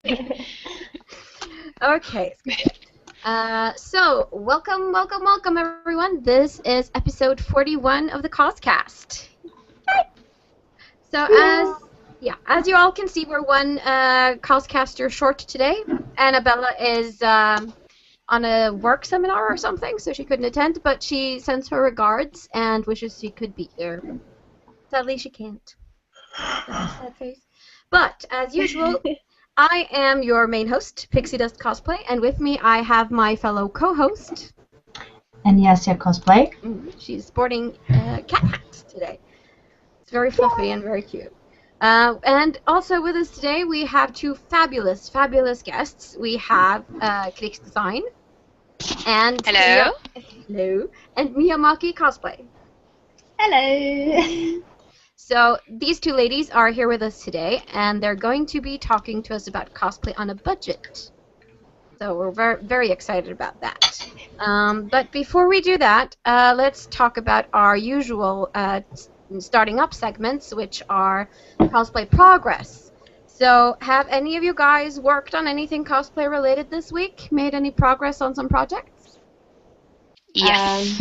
Okay. So, welcome, everyone. This is episode 41 of the CosCast. So, as you all can see, we're one CosCaster short today. Annabella is on a work seminar or something, so she couldn't attend, but she sends her regards and wishes she could be here. Sadly, she can't. That's a sad face. But, as usual, I am your main host, Pixiedust Cosplay, and with me I have my fellow co-host, Enyassia Cosplay. She's sporting a cat hat today. It's very fluffy and very cute. And also with us today we have two fabulous guests. We have Chrix Design and Hello. Hello, and Maki Cosplay. Hello. So these two ladies are here with us today, and they're going to be talking to us about cosplay on a budget. So we're very, very excited about that. But before we do that, let's talk about our usual starting up segments, which are cosplay progress. So have any of you guys worked on anything cosplay related this week? Made any progress on some projects? Yes.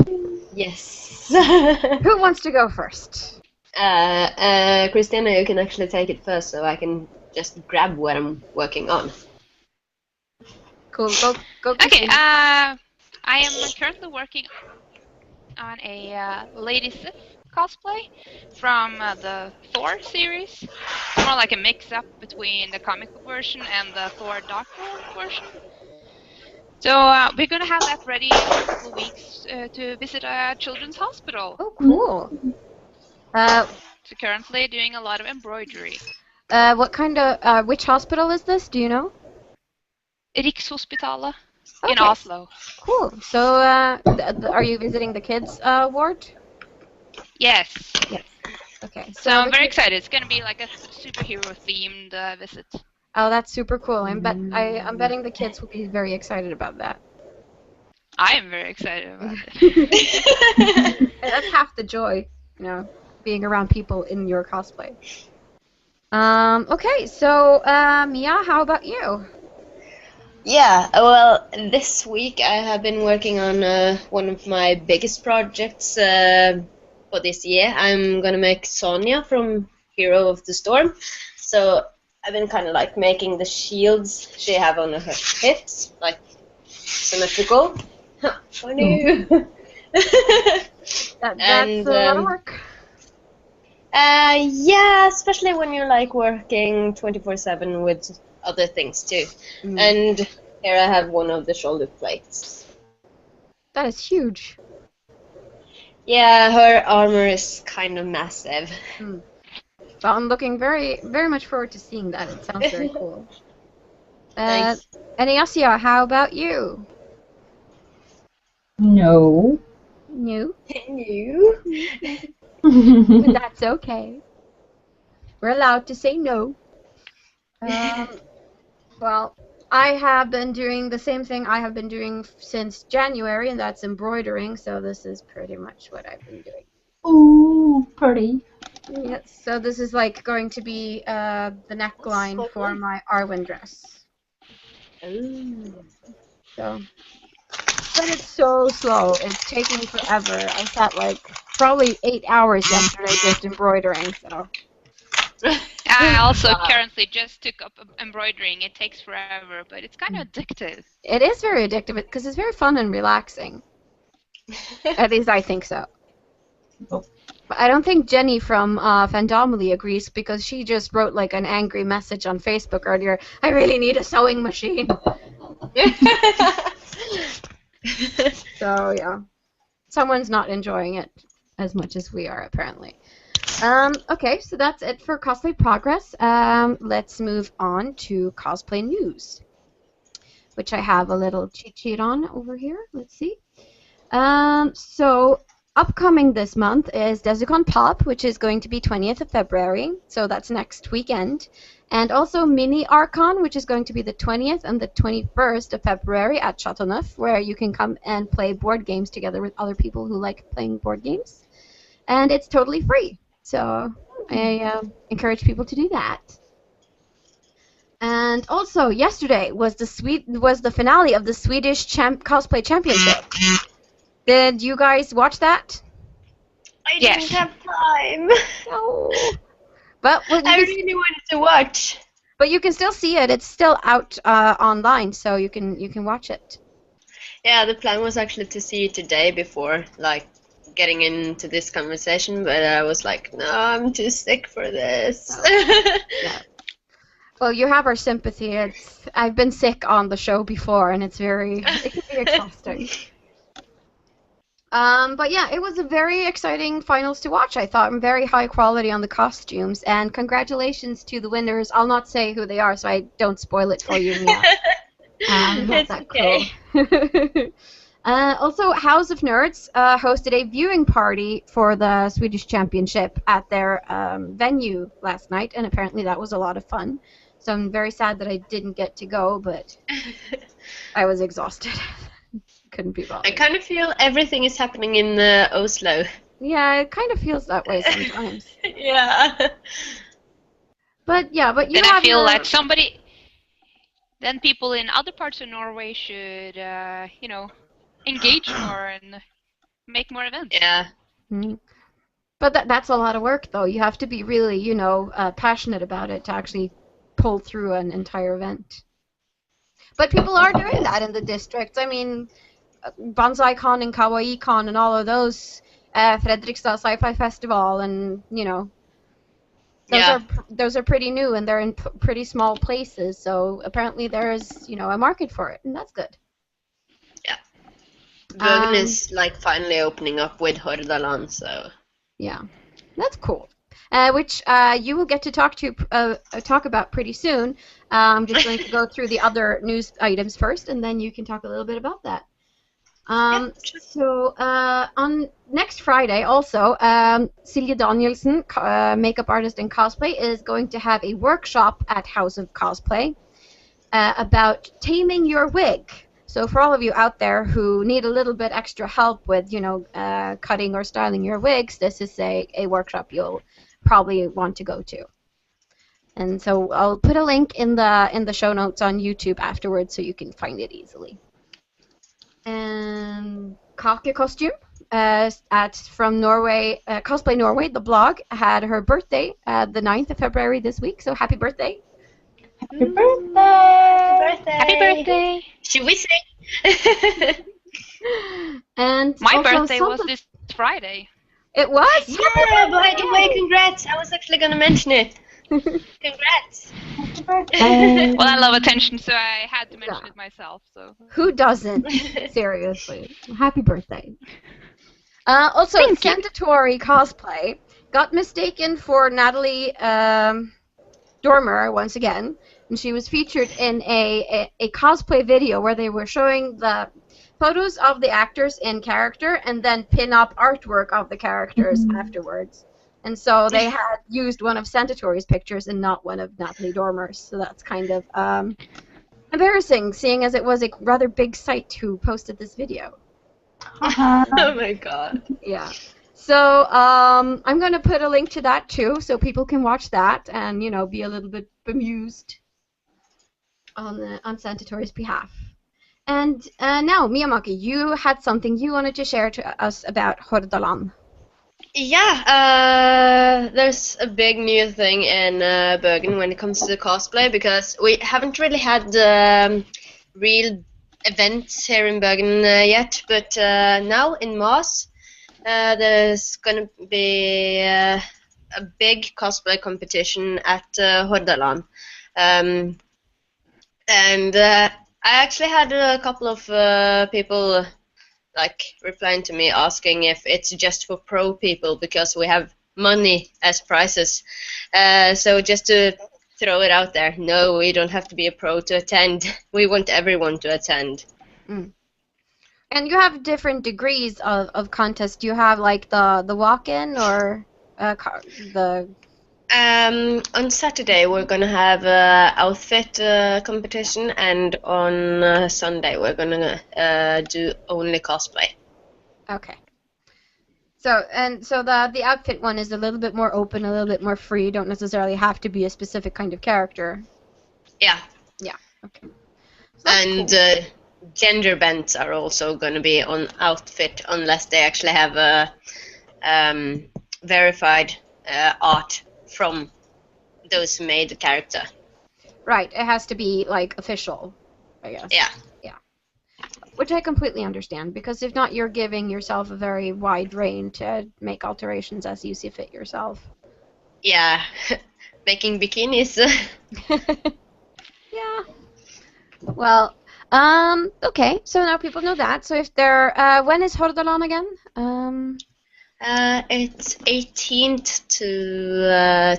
Yes. Who wants to go first? Christina, you can actually take it first, so I can just grab what I'm working on. Cool. Go. Okay. Christina. I am currently working on a Lady Sif cosplay from the Thor series. It's more like a mix-up between the comic book version and the Thor Dark World version. So we're gonna have that ready in a couple of weeks to visit a children's hospital. Oh, cool. So currently doing a lot of embroidery. What kind of which hospital is this? Do you know? Rikshospitalet Okay. in Oslo. Cool. So, are you visiting the kids' ward? Yes. Yes. Okay. So I'm very excited. It's gonna be like a superhero-themed visit. Oh, that's super cool. I'm betting the kids will be very excited about that. I am very excited about it. That's half the joy, being around people in your cosplay. Okay, so Mia, how about you? Yeah, well, this week I have been working on one of my biggest projects for this year. I'm gonna make Sonia from Hero of the Storm. So I've been kind of like making the shields she have on her hips, like symmetrical. Oh no! That's a lot of work. Yeah, especially when you're like working 24/7 with other things too. And here I have one of the shoulder plates. That is huge. Yeah, her armor is kind of massive. Well, I'm looking very, very much forward to seeing that. It sounds very cool. Thanks. Enyassia, how about you? No. No. You? That's okay. We're allowed to say no. Well, I have been doing the same thing I have been doing since January, and that's embroidering, so this is pretty much what I've been doing. Ooh, pretty. Yes, so this is like going to be the neckline for my Arwen dress. Ooh. So, but it's so slow. It's taking forever. I sat like probably 8 hours yesterday just embroidering, so. I also currently just took up embroidering. It takes forever, but it's kind of addictive. It is very addictive because it's very fun and relaxing. At least I think so. Oh. But I don't think Jenny from Fandomily agrees because she just wrote like an angry message on Facebook earlier. I really need a sewing machine. So yeah, someone's not enjoying it as much as we are apparently. Okay, so that's it for cosplay progress. Let's move on to cosplay news, which I have a little cheat sheet on over here. Let's see. So upcoming this month is Desicon Pop, which is going to be 20th of February, so that's next weekend. And also Mini Archon, which is going to be the 20th and the 21st of February at Chateauneuf, where you can come and play board games together with other people who like playing board games. And it's totally free, so I encourage people to do that. And also, yesterday was the finale of the Swedish Cosplay Championship. Did you guys watch that? I Yes. didn't have time. No. But I really wanted to watch. but you can still see it. It's still out online, so you can watch it. Yeah, the plan was actually to see it today before, like, getting into this conversation, but I was like, no, I'm too sick for this. Yeah. Well, you have our sympathy. I've been sick on the show before, and it can be exhausting. But yeah, it was a very exciting finals to watch, I thought, and very high quality on the costumes. And congratulations to the winners. I'll not say who they are, so I don't spoil it for you, Mia. Not It's that okay. cool. Also, House of Nerds hosted a viewing party for the Swedish Championship at their venue last night, and apparently that was a lot of fun. So I'm very sad that I didn't get to go, but I was exhausted. Couldn't be I bothered. kind of feel everything is happening in Oslo. Yeah, it kind of feels that way sometimes. Yeah. But you Then I have feel your... like then people in other parts of Norway should, engage more and make more events. Yeah. Mhm. But that's a lot of work, though. You have to be really, passionate about it to actually pull through an entire event. But people are doing that in the districts. I mean, Banzai Con and Kawaii Con and all of those, Fredrikstad Sci-Fi Festival, and those are pretty new and they're in pretty small places. So apparently there's a market for it, and that's good. Yeah. Bergen is like finally opening up with Hordaland, so. Yeah, that's cool. Which you will get to talk about pretty soon. I'm just going to go through the other news items first, and then you can talk a little bit about that. So on next Friday, also, Silje Danielsen, makeup artist and cosplay, is going to have a workshop at House of Cosplay about taming your wig. So for all of you out there who need a little bit extra help with, cutting or styling your wigs, this is a workshop you'll probably want to go to. And so I'll put a link in the show notes on YouTube afterwards so you can find it easily. And Kake Costume from Norway, Cosplay Norway, the blog, had her birthday the 9th of February this week, so happy birthday. Happy birthday! Happy birthday! Should we sing? And My also birthday was this Friday. It was? Yeah, by the way, congrats! I was actually gonna mention it. Congrats! Happy birthday! Well, I love attention, so I had to mention it myself. So Who doesn't? Seriously. Happy birthday. Also, Thank you. Centauri Cosplay got mistaken for Natalie Dormer once again, and she was featured in a cosplay video where they were showing the photos of the actors in character and then pin-up artwork of the characters afterwards. And so they had used one of Centauri's pictures and not one of Natalie Dormer's, so that's kind of embarrassing, seeing as it was a rather big site who posted this video. Oh my god. Yeah. So I'm going to put a link to that too, so people can watch that and be a little bit bemused on Centauri's behalf. And now, Maki, you had something you wanted to share to us about Hordaland. Yeah, there's a big new thing in Bergen when it comes to cosplay, because we haven't really had real events here in Bergen yet, but now in Moss there's gonna be a big cosplay competition at Hordaland, and I actually had a couple of people replying to me asking if it's just for pro people because we have money as prizes. So just to throw it out there, no, we don't have to be a pro to attend. We want everyone to attend. Mm. And you have different degrees of contest. Do you have like the walk-in or the... On Saturday we're gonna have outfit competition, and on Sunday we're gonna do only cosplay. Okay. So the outfit one is a little bit more open, a little bit more free. You don't necessarily have to be a specific kind of character. Yeah. Yeah. Okay. So that's And cool. gender bends are also going to be on outfit unless they actually have a verified art from those who made the character. Right. It has to be like official, I guess. Yeah. Yeah. Which I completely understand, because if not, you're giving yourself a very wide rein to make alterations as you see fit yourself. Yeah. Making bikinis. Yeah. Well, okay. So now people know that. So if they're, when is Hordalan again? It's 18th to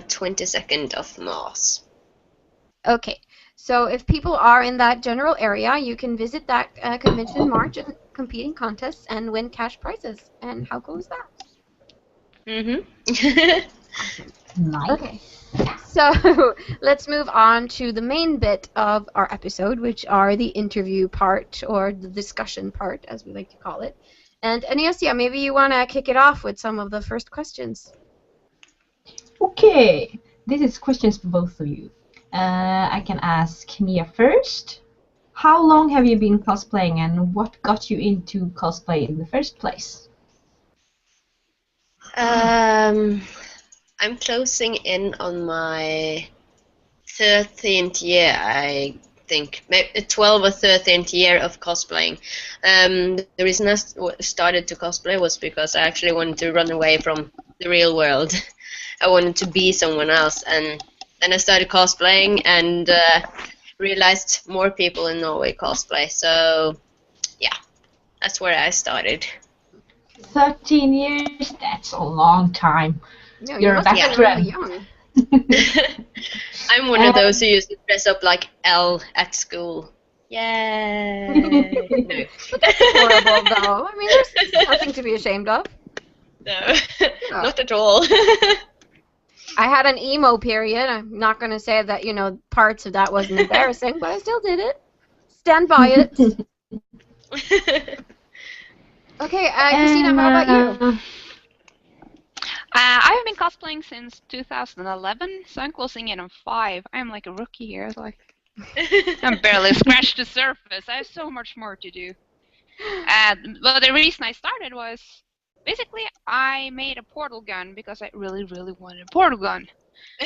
22nd of March. Okay. So if people are in that general area, you can visit that convention in March and compete in contests and win cash prizes. And how cool is that? Mm-hmm. Awesome. Nice. Okay. So let's move on to the main bit of our episode, which are the interview part, or the discussion part, as we like to call it. And Enyassia, maybe you want to kick it off with some of the first questions. Okay, this is questions for both of you. I can ask Mia first. How long have you been cosplaying and what got you into cosplay in the first place? I'm closing in on my 13th year, I think. Maybe 12th or 13th year of cosplaying. The reason I started to cosplay was because I actually wanted to run away from the real world. I wanted to be someone else, and then I started cosplaying and realized more people in Norway cosplay. So, yeah, that's where I started. 13 years? That's a long time. No, you You're a must have been really veteran. young. I'm one of those who used to dress up like Elle at school. Yay! No. But that's horrible, though. I mean, there's nothing to be ashamed of. No, Oh. not at all. I had an emo period. I'm not going to say that, parts of that wasn't embarrassing, but I still did it. Stand by it. Okay, Christina, how about you? I've been cosplaying since 2011, so I'm closing in on 5. I'm like a rookie here. I'm barely scratched the surface. I have so much more to do. Well, the reason I started was basically I made a portal gun because I really, really wanted a portal gun.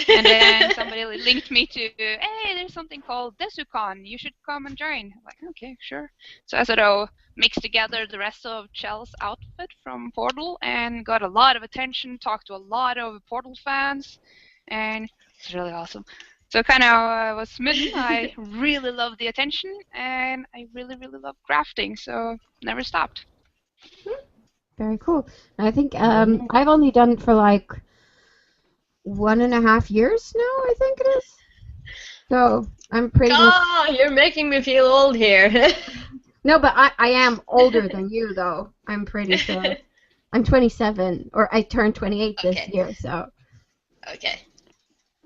And then somebody linked me to, hey, there's something called DesuCon. You should come and join. I'm like, okay, sure. So I sort of mixed together the rest of Chell's outfit from Portal and got a lot of attention, talked to a lot of Portal fans, and it's really awesome. So kind of was smitten. I really love the attention, and I really, really love crafting, so never stopped. Very cool. I think I've only done it for like 1.5 years now, I think it is. So I'm pretty much... Oh, you're making me feel old here. No, but I am older than you, though. I'm pretty sure. I'm 27, or I turned 28 this Okay. year, so... Okay.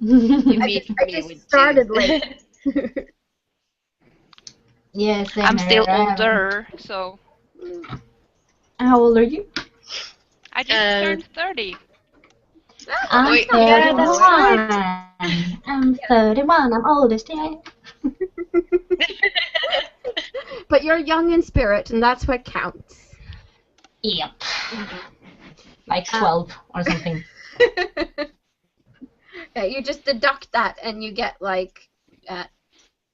You beat I me just with started 2. late. Yes, I'm still older, so How old are you? I just turned 30. I'm Wait, 31. yeah, that's right. I'm 31. I'm oldest yet. But you're young in spirit, and that's what counts. Yep. Like 12 or something. Yeah, you just deduct that, and you get like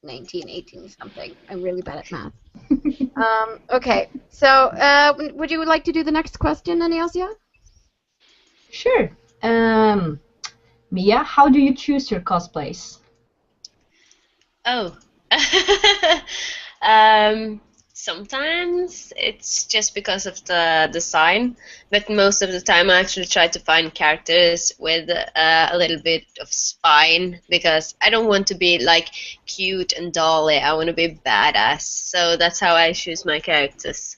19, 18 something. I'm really bad at math. Okay, so would you like to do the next question, Enyassia? Sure. Mia, how do you choose your cosplays? Oh. Sometimes it's just because of the design, but most of the time I actually try to find characters with a little bit of spine, because I don't want to be like cute and dolly. I want to be badass. So that's how I choose my characters.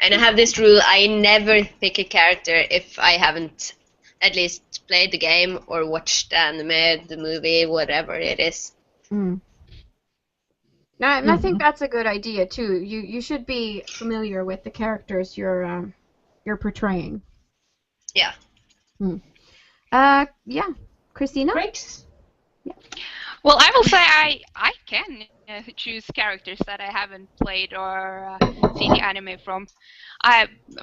And I have this rule: I never pick a character if I haven't at least played the game or watched the anime, the movie, whatever it is. Mm. No, and I think that's a good idea too. You should be familiar with the characters you're portraying. Yeah. Yeah, Christina. Chrix? Well, I will say I can choose characters that I haven't played or seen the anime from.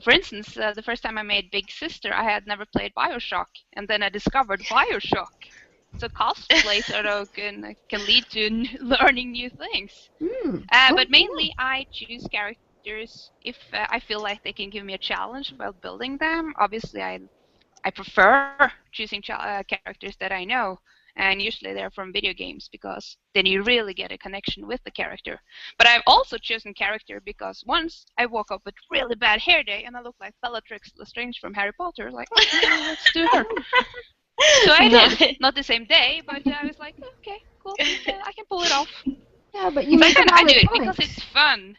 For instance, the first time I made Big Sister, I had never played Bioshock, and then I discovered Bioshock. So cosplay sort of can lead to learning new things. But mainly, I choose characters if I feel like they can give me a challenge while building them. Obviously, I prefer choosing characters that I know, and usually they're from video games because then you really get a connection with the character. But I've also chosen character because once I woke up with really bad hair day and I looked like Bellatrix Lestrange from Harry Potter, like, okay, let's do her. So I did, not the same day, but I was like, okay, cool, I can pull it off. Yeah, but you make a I valid do it point. because it's fun.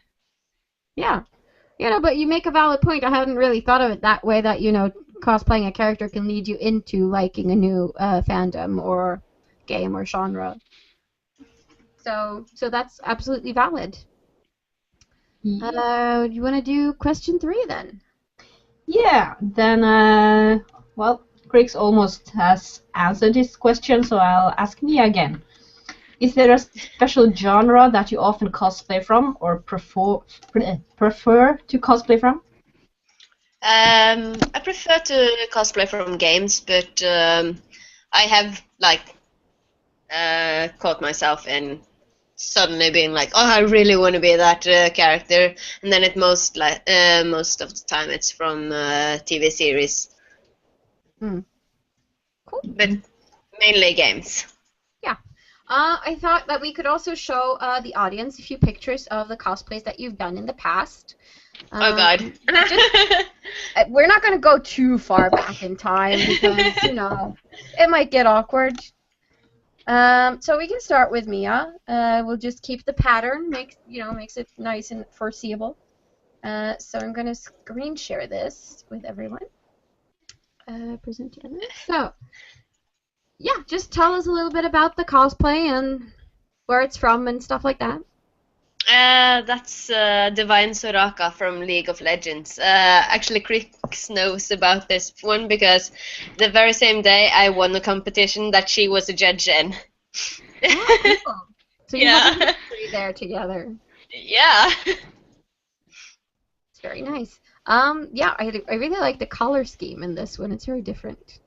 Yeah. You know, but you make a valid point. I hadn't really thought of it that way, that, you know, cosplaying a character can lead you into liking a new fandom or game or genre. So that's absolutely valid. Yeah. You want to do question 3 then? Yeah, then, well, Chrix almost has answered this question, so I'll ask Mia again. Is there a special genre that you often cosplay from or prefer to cosplay from? I prefer to cosplay from games, but I have caught myself in suddenly being like, oh, I really want to be that character, and then most of the time it's from TV series. Cool. But mainly games. Yeah. I thought that we could also show the audience a few pictures of the cosplays that you've done in the past. Oh God. We're not going to go too far back in time because, you know, it might get awkward. So we can start with Mia. We'll just keep the pattern, makes it nice and foreseeable. So I'm going to screen share this with everyone. Present together. So, yeah, just tell us a little bit about the cosplay and where it's from and stuff like that. That's Divine Soraka from League of Legends. Actually, Chrix knows about this one because the very same day I won a competition that she was a judge in. Oh, cool. So you have a history there together. Yeah. It's very nice. Yeah, I really like the color scheme in this one. It's very different.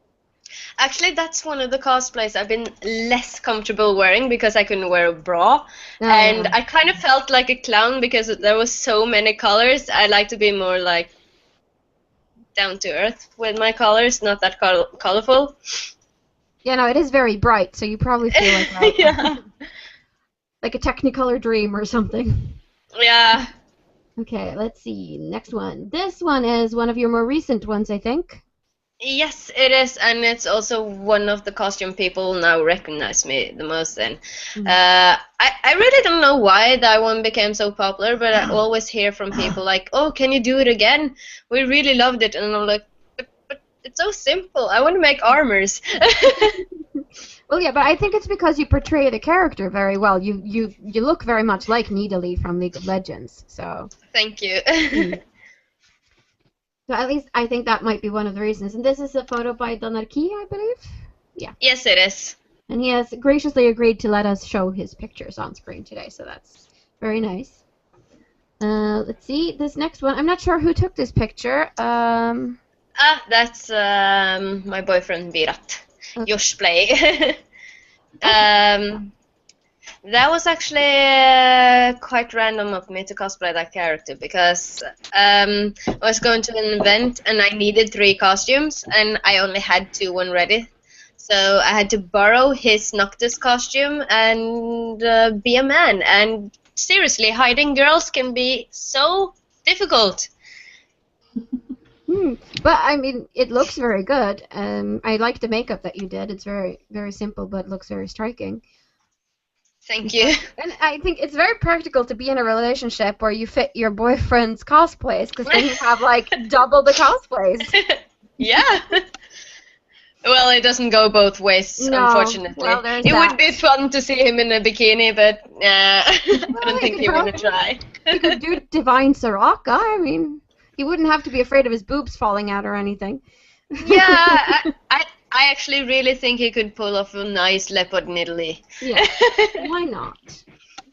Actually, that's one of the cosplays I've been less comfortable wearing because I couldn't wear a bra. And I kind of felt like a clown because there was so many colors. I like to be more like down to earth with my colors, not that colorful. Yeah, no, it is very bright, so you probably feel like Yeah. like a Technicolor dream or something. Yeah. Okay, let's see. Next one. This one is one of your more recent ones, I think. Yes, it is, and it's also one of the costume people now recognize me the most in. I really don't know why that one became so popular, but I always hear from people like, oh, can you do it again? We really loved it. And I'm like, but it's so simple. I want to make armors. Well, yeah, but I think it's because you portray the character very well. You look very much like Nidalee from League of Legends, so... Thank you. So at least I think that might be one of the reasons. And this is a photo by Donarki, I believe? Yeah. Yes, it is. And he has graciously agreed to let us show his pictures on screen today, so that's very nice. Let's see, this next one. I'm not sure who took this picture. That's my boyfriend Virat. Okay. Joshplay. That was actually quite random of me to cosplay that character because I was going to an event and I needed 3 costumes and I only had 2 when ready. So I had to borrow his Noctis costume and be a man. And seriously, hiding girls can be so difficult. But I mean, it looks very good. I like the makeup that you did. It's very, very simple, but looks very striking. Thank you. And I think it's very practical to be in a relationship where you fit your boyfriend's cosplays, because then you have like double the cosplays. Yeah. Well, it doesn't go both ways, unfortunately. Well, there's it that. would be fun to see him in a bikini, but I don't think he would try. You could do Divine Soraka. I mean, he wouldn't have to be afraid of his boobs falling out or anything. Yeah, I actually really think he could pull off a nice leopard in Italy. Yeah, why not?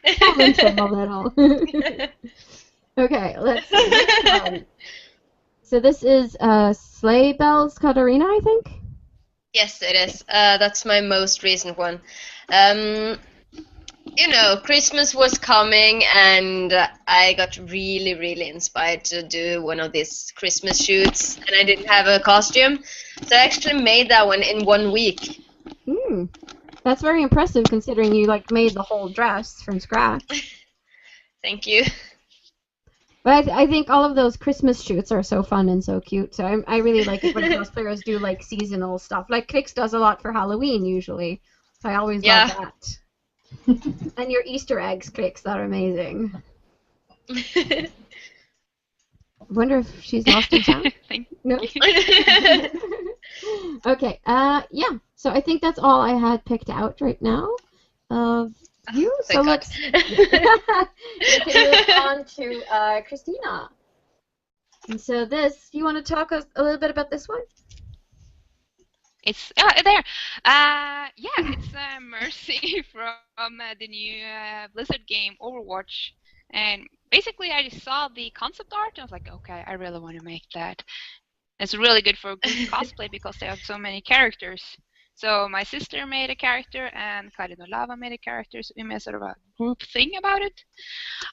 Challenge him a little. Okay, let's see. Next one. So this is Sleigh Bells Katarina, I think? Yes, it is. That's my most recent one. You know, Christmas was coming, and I got really, really inspired to do one of these Christmas shoots, and I didn't have a costume, so I actually made that one in 1 week. That's very impressive considering you like made the whole dress from scratch. Thank you. But I think all of those Christmas shoots are so fun and so cute. So I really like it when cosplayers do like seasonal stuff. Like Chrix does a lot for Halloween usually. So I always love that. And your Easter eggs, Chrix, are amazing. I wonder if she's lost in sound. Thank No. you. Okay. Yeah. So I think that's all I had picked out right now of you. So Thank God. we can move on to Christina. And so this, you want to talk a little bit about this one? It's there. Yeah, it's Mercy from the new Blizzard game Overwatch, and basically I just saw the concept art and I was like, okay, I really want to make that. It's really good for group cosplay because they have so many characters. So my sister made a character and Karin and Lava made a character, so we made sort of a group thing about it.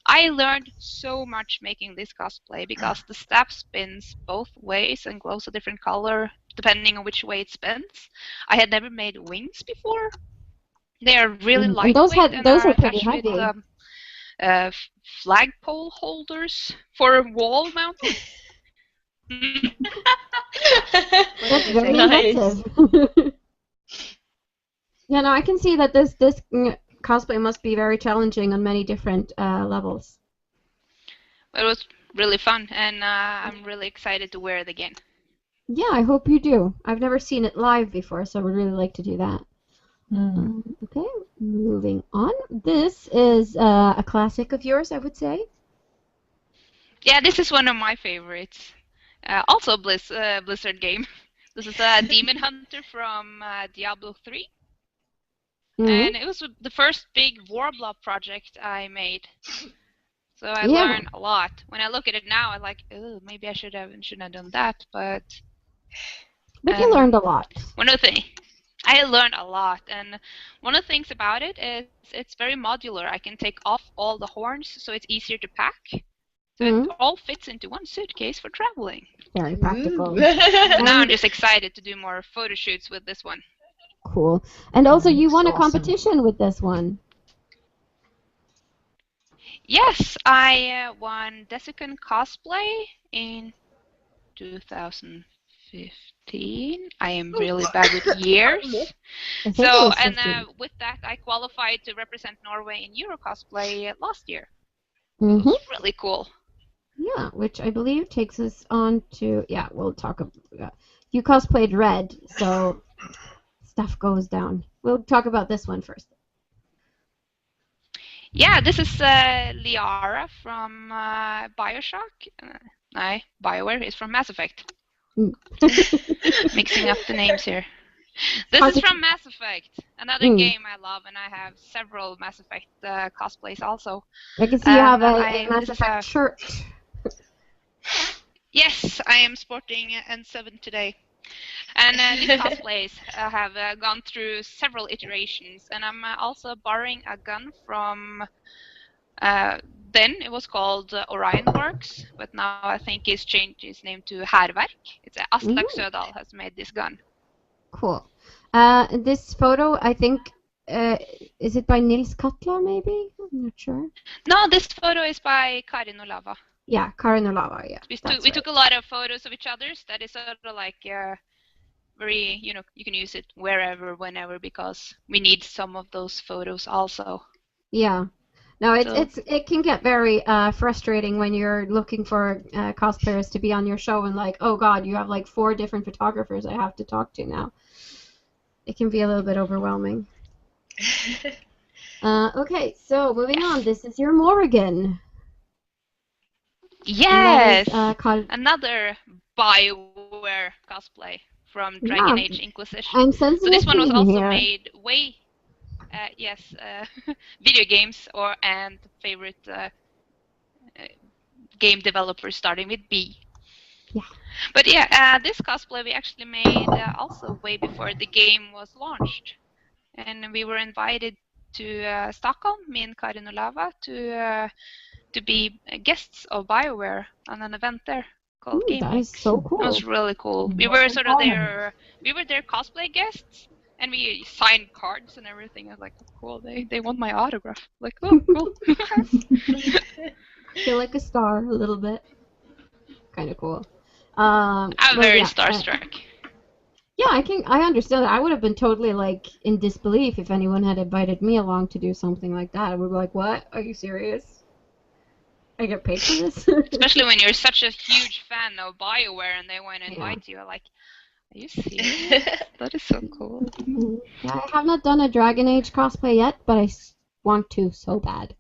I learned so much making this cosplay because the staff spins both ways and glows a different color depending on which way it spins. I had never made wings before. They are really lightweight and those are pretty attached heavy. with flagpole holders for wall mounting. That's very Nice. impressive. Yeah, no, I can see that this cosplay must be very challenging on many different levels. It was really fun, and I'm really excited to wear it again. Yeah, I hope you do. I've never seen it live before, so I would really like to do that. Okay, moving on. This is a classic of yours, I would say. Yeah, this is one of my favorites. Also Blizzard game. This is a Demon Hunter from Diablo 3. And it was the first big Warblob project I made. So I learned a lot. When I look at it now, I'm like, oh, maybe I shouldn't have done that. But you learned a lot. I learned a lot, and one of the things about it is it's very modular. I can take off all the horns, so it's easier to pack. So it all fits into one suitcase for traveling. Very practical. So now I'm just excited to do more photo shoots with this one. Cool. And also, you won a competition with this one. Yes, I won Desicon Cosplay in 2015. I am really bad with years. So, and with that, I qualified to represent Norway in Euro Cosplay last year. It was really cool. Yeah, which I believe takes us on to, we'll talk about, you cosplayed Red, so stuff goes down. We'll talk about this one first. Yeah, this is Liara from Bioshock. No, BioWare is from Mass Effect. Mixing up the names here. This is from Mass Effect, another game I love, and I have several Mass Effect cosplays also. I can see you have a Mass Effect shirt. Yes, I am sporting N7 today. And these cosplays have gone through several iterations, and I'm also borrowing a gun from, then it was called Orion Works, but now I think it's changed its name to Härverk. It's Aslak Södal has made this gun. Cool. This photo, I think, is it by Nils Katla, maybe? I'm not sure. No, this photo is by Karin and Lava. Yeah, Karin and Lava, yeah. We took a lot of photos of each other's. That is sort of like very, you can use it wherever, whenever, because we need some of those photos also. Yeah. No, it can get very frustrating when you're looking for cosplayers to be on your show and like, oh god, you have like 4 different photographers I have to talk to now. It can be a little bit overwhelming. Okay, so moving on. This is your Morrigan. Yes! Is, another BioWare cosplay from Yeah, Dragon Age Inquisition. I'm So sensing this a one was theme also here. made way, video games and favorite game developers starting with B. Yeah. But yeah, this cosplay we actually made also way before the game was launched, and we were invited to Stockholm, me and Karin Olava, to be guests of BioWare on an event there called Game That Week. is so It cool. was really cool. We What were an sort of honor. their cosplay guests, and we signed cards and everything. I was like, oh, cool, they want my autograph. Like, oh, cool. Feel like a star a little bit. Kind of cool. I'm But very yeah, starstruck. yeah, I understand that. I would have been totally like in disbelief if anyone had invited me along to do something like that. I would be like, "What? Are you serious? I get paid for this?" Especially when you're such a huge fan of BioWare and they want to invite you. I'm like, are you serious? That is so cool. Yeah, I have not done a Dragon Age cosplay yet, but I want to so bad.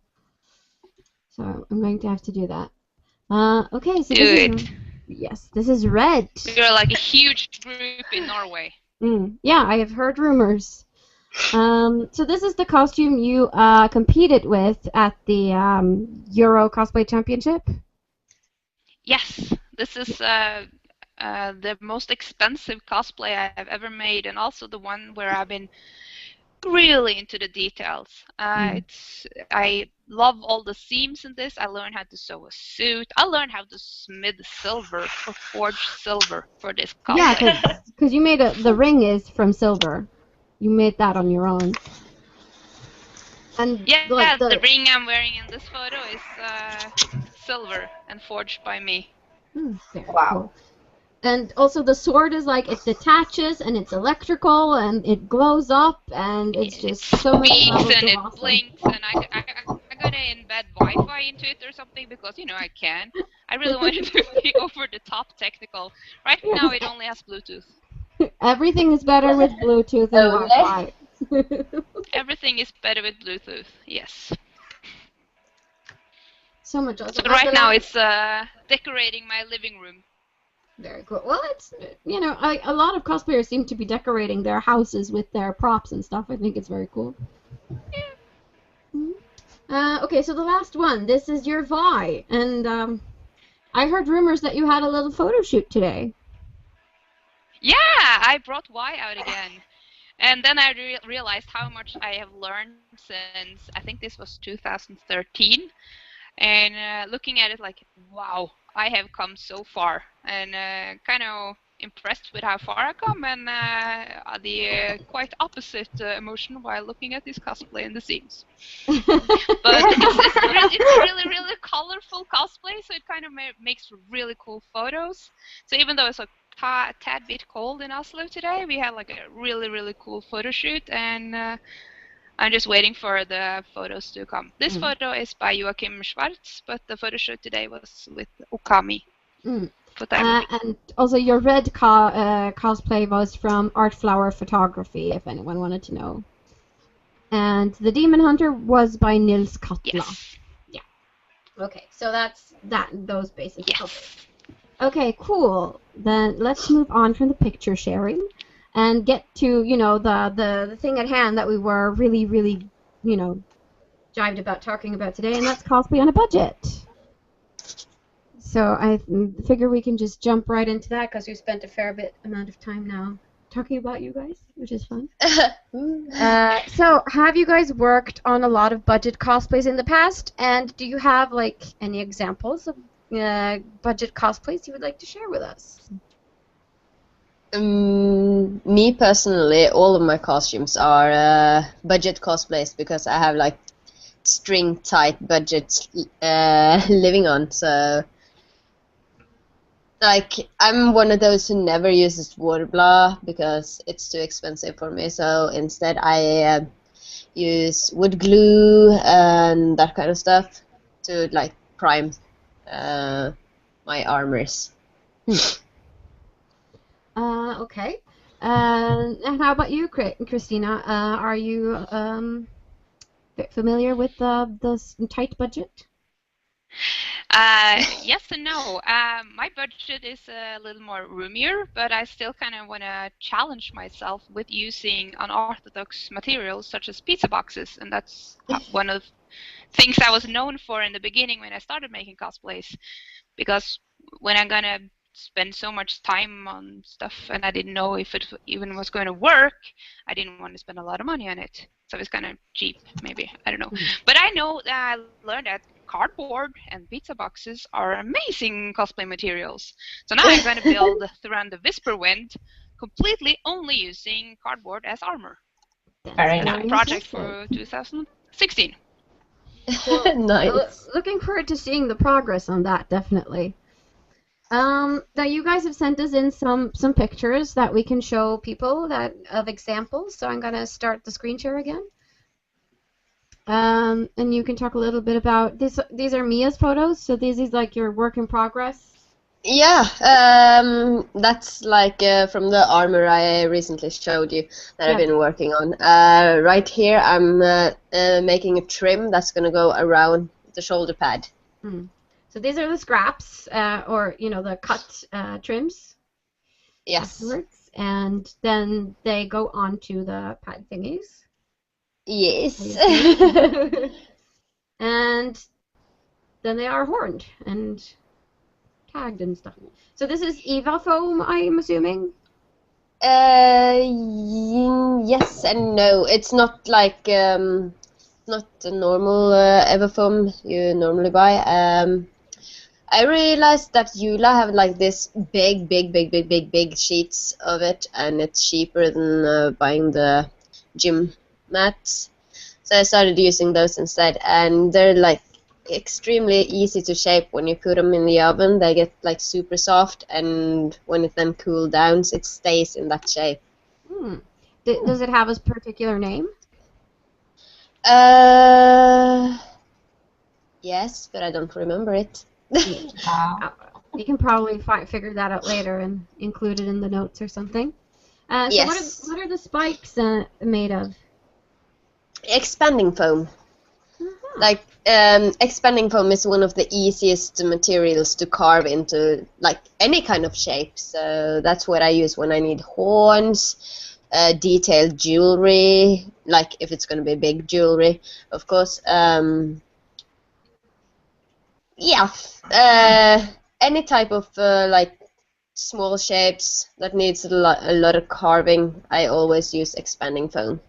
So I'm going to have to do that. Okay, so Do this it. is yes, this is Red. You're like a huge group in Norway. Yeah, I have heard rumors. So this is the costume you competed with at the Euro Cosplay Championship? Yes, this is the most expensive cosplay I've ever made, and also the one where I've been really into the details. I love all the seams in this. I learned how to sew a suit. I learned how to smith silver or forge silver for this cosplay. Yeah, because you made the ring is from silver. You made that on your own. And yeah, like the ring I'm wearing in this photo is silver and forged by me. Very Wow. cool. And also the sword is like it detaches and it's electrical and it glows up and it's just so many Speaks levels and of it awesome. blinks, and I gotta embed Wi-Fi into it or something because I can. I really wanted to be over the top technical. Right now it only has Bluetooth. Everything is better with Bluetooth and Only? Wi-Fi. Everything is better with Bluetooth. Yes. So much awesome. So right now it's decorating my living room. Very cool. Well, it's a lot of cosplayers seem to be decorating their houses with their props and stuff. I think it's very cool. Okay, so the last one. This is your Vi, and I heard rumors that you had a little photo shoot today. Yeah, I brought Y out again. And then I realized how much I have learned since, I think this was 2013. And looking at it like, wow, I have come so far. And kind of impressed with how far I come, and the quite opposite emotion while looking at this cosplay and the seams. But it's really, really colorful cosplay, so it kind of makes really cool photos. So even though it's a tad bit cold in Oslo today, we had like a really, really cool photo shoot, and I'm just waiting for the photos to come. This photo is by Joachim Schwartz, but the photo shoot today was with Okami. And also your Red cosplay was from Art Flower Photography, if anyone wanted to know. And the Demon Hunter was by Nils Katla. Yes. Yeah. Okay, so that's those basic. Yes. Okay, cool. Then let's move on from the picture sharing and get to, the thing at hand that we were really, really, jived about talking about today, and that's cosplay on a budget. So I figure we can just jump right into that because we spent a fair amount of time now talking about you guys, which is fun. So have you guys worked on a lot of budget cosplays in the past, and do you have like any examples of budget cosplays you would like to share with us? Me personally, all of my costumes are budget cosplays because I have like string tight budgets living on. So like I'm one of those who never uses water blah because it's too expensive for me. So instead I use wood glue and that kind of stuff to like prime my armors. Okay. And how about you, Christina? Are you familiar with the tight budget? Yes and no. My budget is a little more roomier, but I still kind of want to challenge myself with using unorthodox materials such as pizza boxes, and that's one of things I was known for in the beginning when I started making cosplays. Because when I'm gonna spend so much time on stuff and I didn't know if it even was going to work, I didn't want to spend a lot of money on it. So it's kind of cheap, maybe. I don't know. But I know that I learned that cardboard and pizza boxes are amazing cosplay materials. So now I'm going to build Thran the Whisperwind completely only using cardboard as armor. Very That's nice. a project for 2016. Well, Nice. looking forward to seeing the progress on that, definitely. Now you guys have sent us in some pictures that we can show people of examples. So I'm gonna start the screen share again. And you can talk a little bit about this. These are Mia's photos, so this is like your work in progress. Yeah, that's like from the armor I recently showed you that I've been working on. Right here, I'm making a trim that's gonna go around the shoulder pad. So these are the scraps, or the cut trims. Yes. Afterwards, and then they go onto the pad thingies. Yes. And then they are horned and tagged and stuff. So this is Eva foam, I'm assuming? Yes and no. It's not like not the normal Everfoam you normally buy. I realized that Eula have like this big sheets of it, and it's cheaper than buying the gym mats. So I started using those instead, and they're like extremely easy to shape. When you put them in the oven, they get like super soft, and when it then cools down, it stays in that shape. Does it have a particular name? Yes, but I don't remember it. You can probably figure that out later and include it in the notes or something. So Yes. what are the spikes made of? Expanding foam. Like expanding foam is one of the easiest materials to carve into like any kind of shape. So that's what I use when I need horns, detailed jewelry, like if it's going to be big jewelry, of course. Yeah, any type of like small shapes that needs a lot of carving, I always use expanding foam.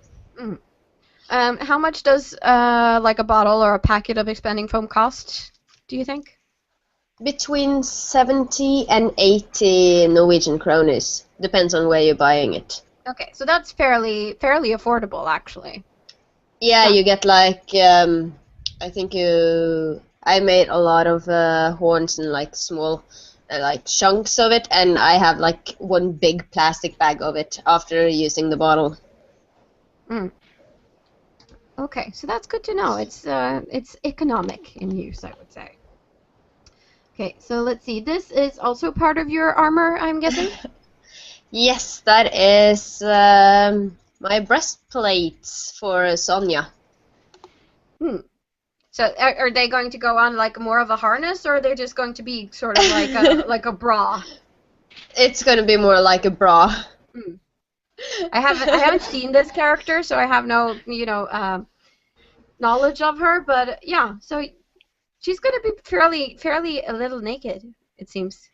How much does like a bottle or a packet of expanding foam cost, do you think? Between 70 and 80 Norwegian kroners. Depends on where you're buying it. Okay, so that's fairly affordable, actually. Yeah, you get like I think I made a lot of horns and like small like chunks of it, and I have like one big plastic bag of it after using the bottle. Okay, so that's good to know. It's economic in use, I would say. Okay, so let's see. This is also part of your armor, I'm guessing? Yes, that is my breastplates for Sonia. So are they going to go on like more of a harness, or are they just going to be sort of like like a bra? It's going to be more like a bra. I haven't seen this character, so I have no knowledge of her. But yeah, so she's going to be fairly a little naked, it seems.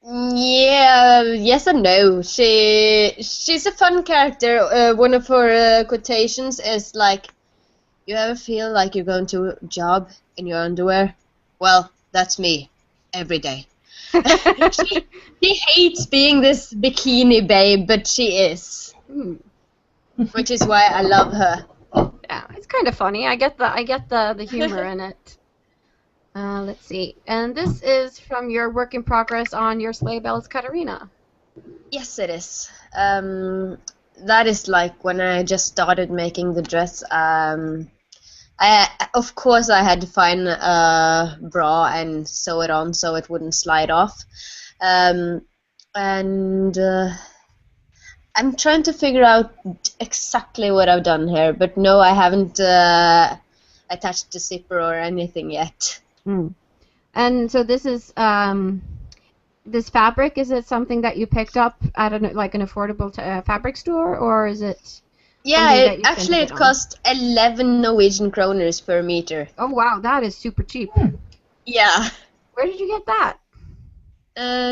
Yeah, yes and no. She's a fun character. One of her quotations is like, "You ever feel like you're going to a job in your underwear? Well, that's me, every day." She hates being this bikini babe, but she is, which is why I love her. Yeah, it's kind of funny. I get the humor in it. Let's see. And this is from your work in progress on your Sleigh Bells Katarina. Yes, it is. That is like when I just started making the dress. Of course, I had to find a bra and sew it on so it wouldn't slide off. And I'm trying to figure out exactly what I've done here, but no, I haven't attached the zipper or anything yet. Mm. And so this is this fabric. Is it something that you picked up at an affordable fabric store, or is it Yeah, something that you spent a actually bit it on? cost 11 Norwegian kroners per meter. Oh wow, that is super cheap. Yeah. Where did you get that?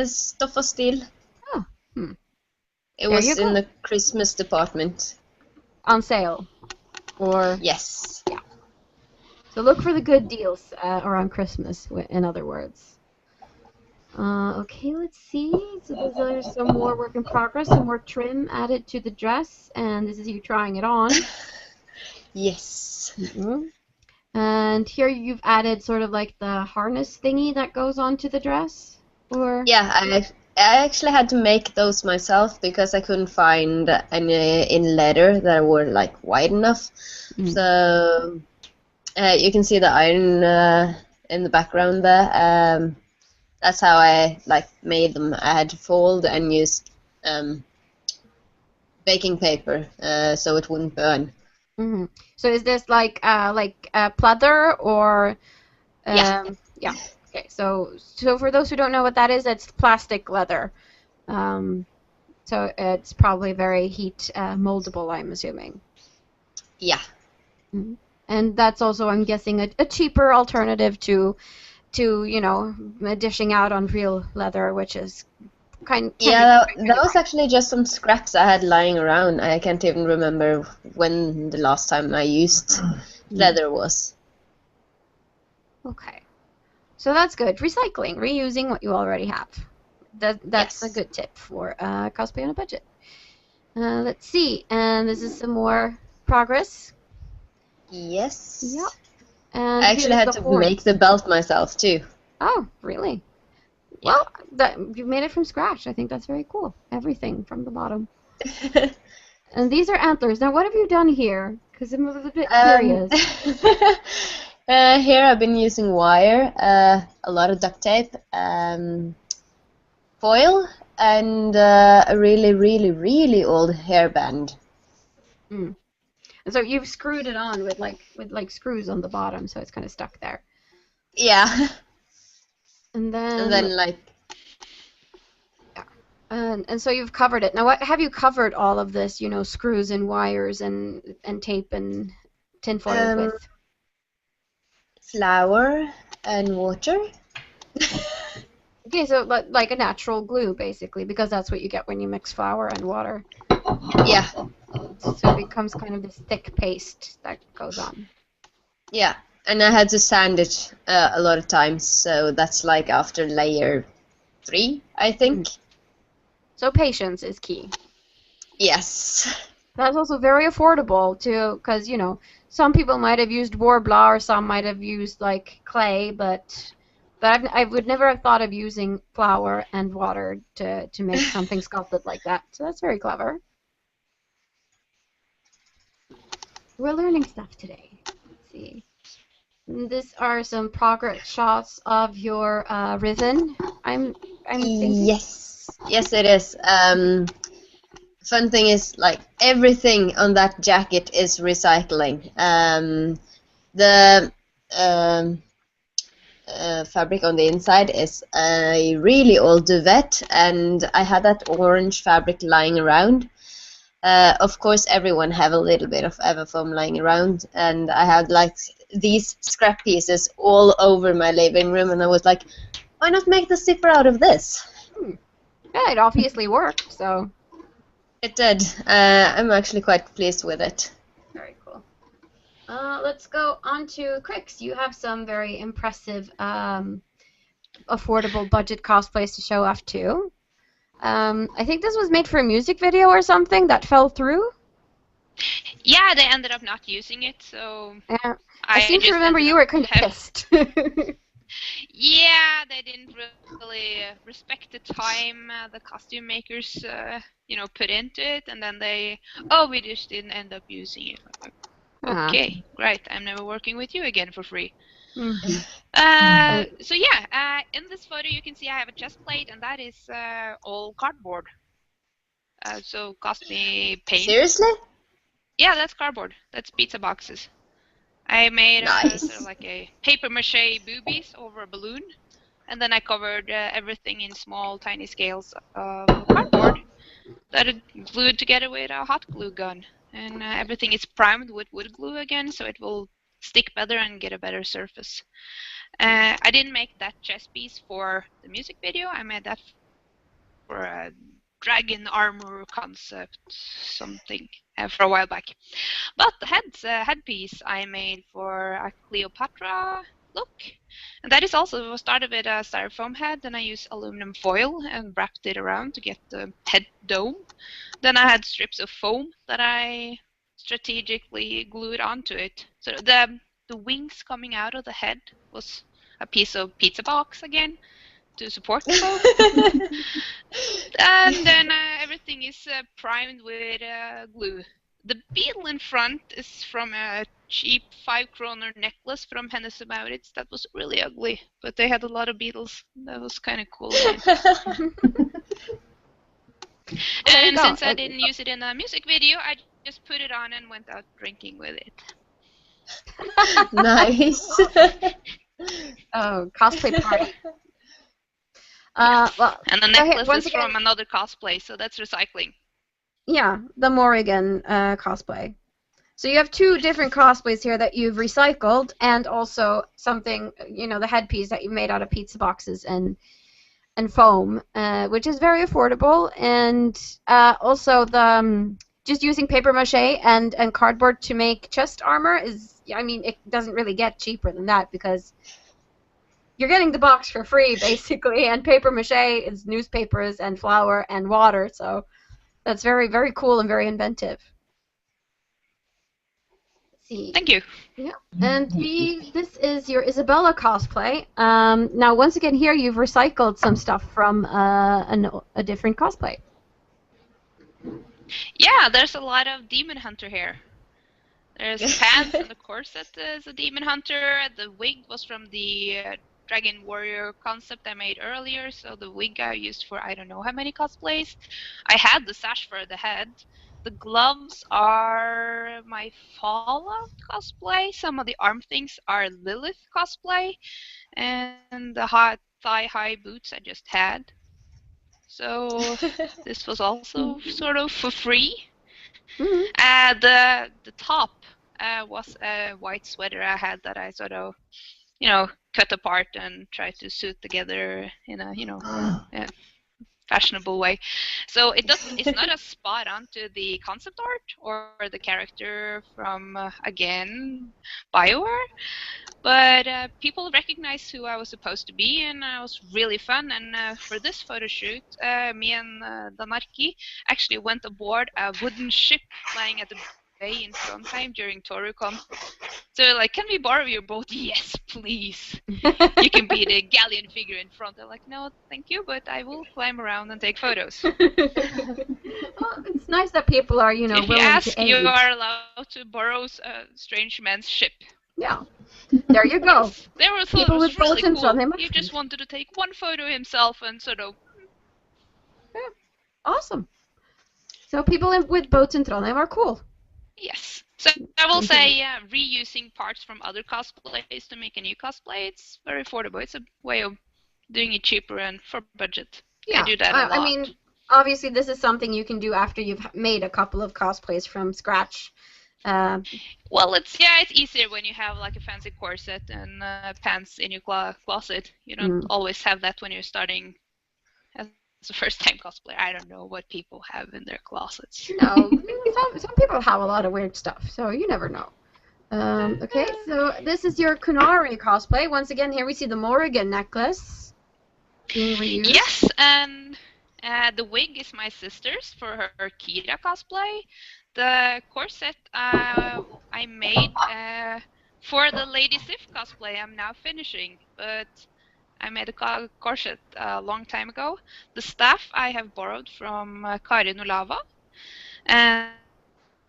Stoff og Stil. Oh, hmm. It There you was in go. the Christmas department. On sale, or Yes. yeah. So look for the good deals around Christmas. In other words. Okay, let's see. So those are some more work in progress, some more trim added to the dress, and this is you trying it on. Yes. And here you've added sort of like the harness thingy that goes onto the dress, or Yeah, I actually had to make those myself because I couldn't find any in leather that were like wide enough. So you can see the iron in the background there. That's how I like made them. I had to fold and use baking paper so it wouldn't burn. So is this like pleather or Yeah. yeah. Okay, so for those who don't know what that is, it's plastic leather. So it's probably very heat moldable, I'm assuming. Yeah. And that's also, I'm guessing, a cheaper alternative to dishing out on real leather, which is can be Yeah, quite that was pricey. actually just some scraps I had lying around. I can't even remember when the last time I used leather was. Okay, so that's good. Recycling, reusing what you already have. That's a Yes. good tip for cosplay on a budget. Let's see, and this is some more progress. Yes. Yep. And I actually here's had the to make the horns. belt myself too. Oh, really? Yeah. Well, you made it from scratch. I think that's very cool. Everything from the bottom. And these are antlers. Now, what have you done here? Because I'm a little bit curious. Here I've been using wire, a lot of duct tape, foil, and a really, really, really old hairband. And so you've screwed it on with like screws on the bottom, so it's kind of stuck there. Yeah. And And then then like and so you've covered it. Now, what have you covered all of this? Screws and wires and tape and tinfoil with. flour and water. Okay, so like a natural glue, basically, because that's what you get when you mix flour and water. Yeah. So it becomes kind of this thick paste that goes on. Yeah. And I had to sand it a lot of times, so that's like after layer 3, I think. So patience is key. Yes. That's also very affordable too, because some people might have used Worbla or some might have used like clay, but I would never have thought of using flour and water to make something sculpted like that. So that's very clever. We're learning stuff today. Let's see. These are some progress shots of your ribbon. I'm thinking. Yes. Yes, it is. Fun thing is, like, everything on that jacket is recycling. The fabric on the inside is a really old duvet, and I had that orange fabric lying around. Of course, everyone have a little bit of Everfoam lying around, and I had like these scrap pieces all over my living room, and I was like, why not make the zipper out of this? Yeah, it obviously worked, so. It did. I'm actually quite pleased with it. Very cool. Let's go on to Chrix. You have some very impressive, affordable budget cosplays to show off too. I think this was made for a music video or something that fell through. Yeah, they ended up not using it, so Yeah. I seem to just remember ended you up were kind of pissed. Yeah, they didn't really respect the time the costume makers, put into it, and then we just didn't end up using it. Okay, great. I'm never working with you again for free. So yeah, in this photo you can see I have a chest plate, and that is all cardboard. So cost me paint. Seriously? Yeah, that's cardboard. That's pizza boxes. I made Nice. sort of like a paper mache boobies over a balloon, and then I covered everything in small, tiny scales of cardboard that I glued together with a hot glue gun. And everything is primed with wood glue again, so it will stick better and get a better surface. I didn't make that chest piece for the music video. I made that for a dragon armor concept, something, for a while back. But the headpiece I made for a Cleopatra look. And that is also started with a styrofoam head, then I used aluminum foil and wrapped it around to get the head dome. Then I had strips of foam that I strategically glued onto it. So the wings coming out of the head was a piece of pizza box again to support the foam. And then everything is primed with glue. The beetle in front is from a cheap 5 kroner necklace from Hennes & Mauritz that was really ugly, but they had a lot of beetles. That was kind of cool. And since I didn't use it in a music video, I just put it on and went out drinking with it. Nice. Oh, cosplay party. Yes. Well, and the necklace is from another cosplay, so that's recycling. Yeah, the Morrigan cosplay. So you have 2 different cosplays here that you've recycled, and also something, the headpiece that you made out of pizza boxes and foam, which is very affordable, and also the just using paper mache and cardboard to make chest armor is, it doesn't really get cheaper than that because you're getting the box for free basically, and paper mache is newspapers and flour and water, so that's very, very cool and very inventive. Let's see. Thank you. Yeah, and this is your Isabella cosplay. Now, once again, here you've recycled some stuff from a different cosplay. Yeah, there's a lot of demon hunter here. There's pants and the corset is a demon hunter. The wig was from the dragon warrior concept I made earlier, so the wig I used for I don't know how many cosplays. I had the sash for the head. The gloves are my Fallout cosplay. Some of the arm things are Lilith cosplay. And the thigh-high boots I just had. So this was also sort of for free. Mm-hmm. The top was a white sweater I had that I sort of, cut apart and tried to suit together in a, fashionable way. So it's not as spot on to the concept art or the character from, again, BioWare. But people recognized who I was supposed to be, and it was really fun. And for this photo shoot, me and the Maki actually went aboard a wooden ship lying at the bay in Trondheim during ToruCon. So like, can we borrow your boat? Yes, please. You can be the galleon figure in front. They're like, no, thank you, but I will climb around and take photos. Well, it's nice that people are, If willing you ask, to aid. you are allowed to borrow a strange man's ship. Yeah. There you go. Yes. They were thought People it was with really boats in cool. Trondheim. He just wanted to take one photo himself and sort of. Yeah. Awesome. So people with boats in Trondheim are cool. Yes. So I will say reusing parts from other cosplays to make a new cosplay, it's very affordable. It's a way of doing it cheaper and for budget. Yeah. I do that a lot. I mean, obviously this is something you can do after you've made a couple of cosplays from scratch. Well, it's easier when you have like a fancy corset and pants in your closet. You don't always have that when you're starting as a first-time cosplayer. I don't know what people have in their closets. No, some people have a lot of weird stuff, so you never know. Okay, so this is your Kunari cosplay. Once again, here we see the Morrigan necklace being reused. Yes, and the wig is my sister's for her Kira cosplay. The corset I made for the Lady Sif cosplay I'm now finishing, but I made a corset a long time ago. The staff I have borrowed from Kari Nolava, and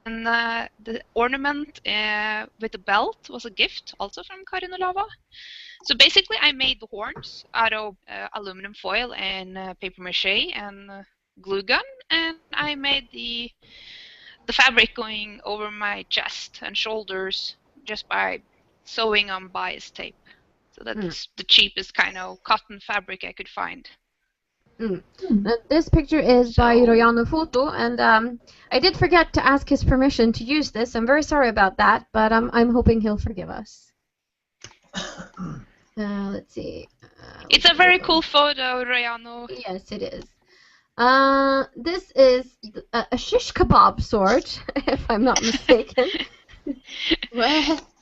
the ornament with the belt was a gift also from Kari Nolava. So basically I made the horns out of aluminum foil and paper mache and glue gun, and I made the fabric going over my chest and shoulders just by sewing on bias tape. So that's the cheapest kind of cotton fabric I could find. This picture is by So- Royano Photo, and I did forget to ask his permission to use this. I'm very sorry about that, but I'm hoping he'll forgive us. Let's see. It's a very cool photo, Royano. Yes, it is. This is a shish kebab sword, if I'm not mistaken.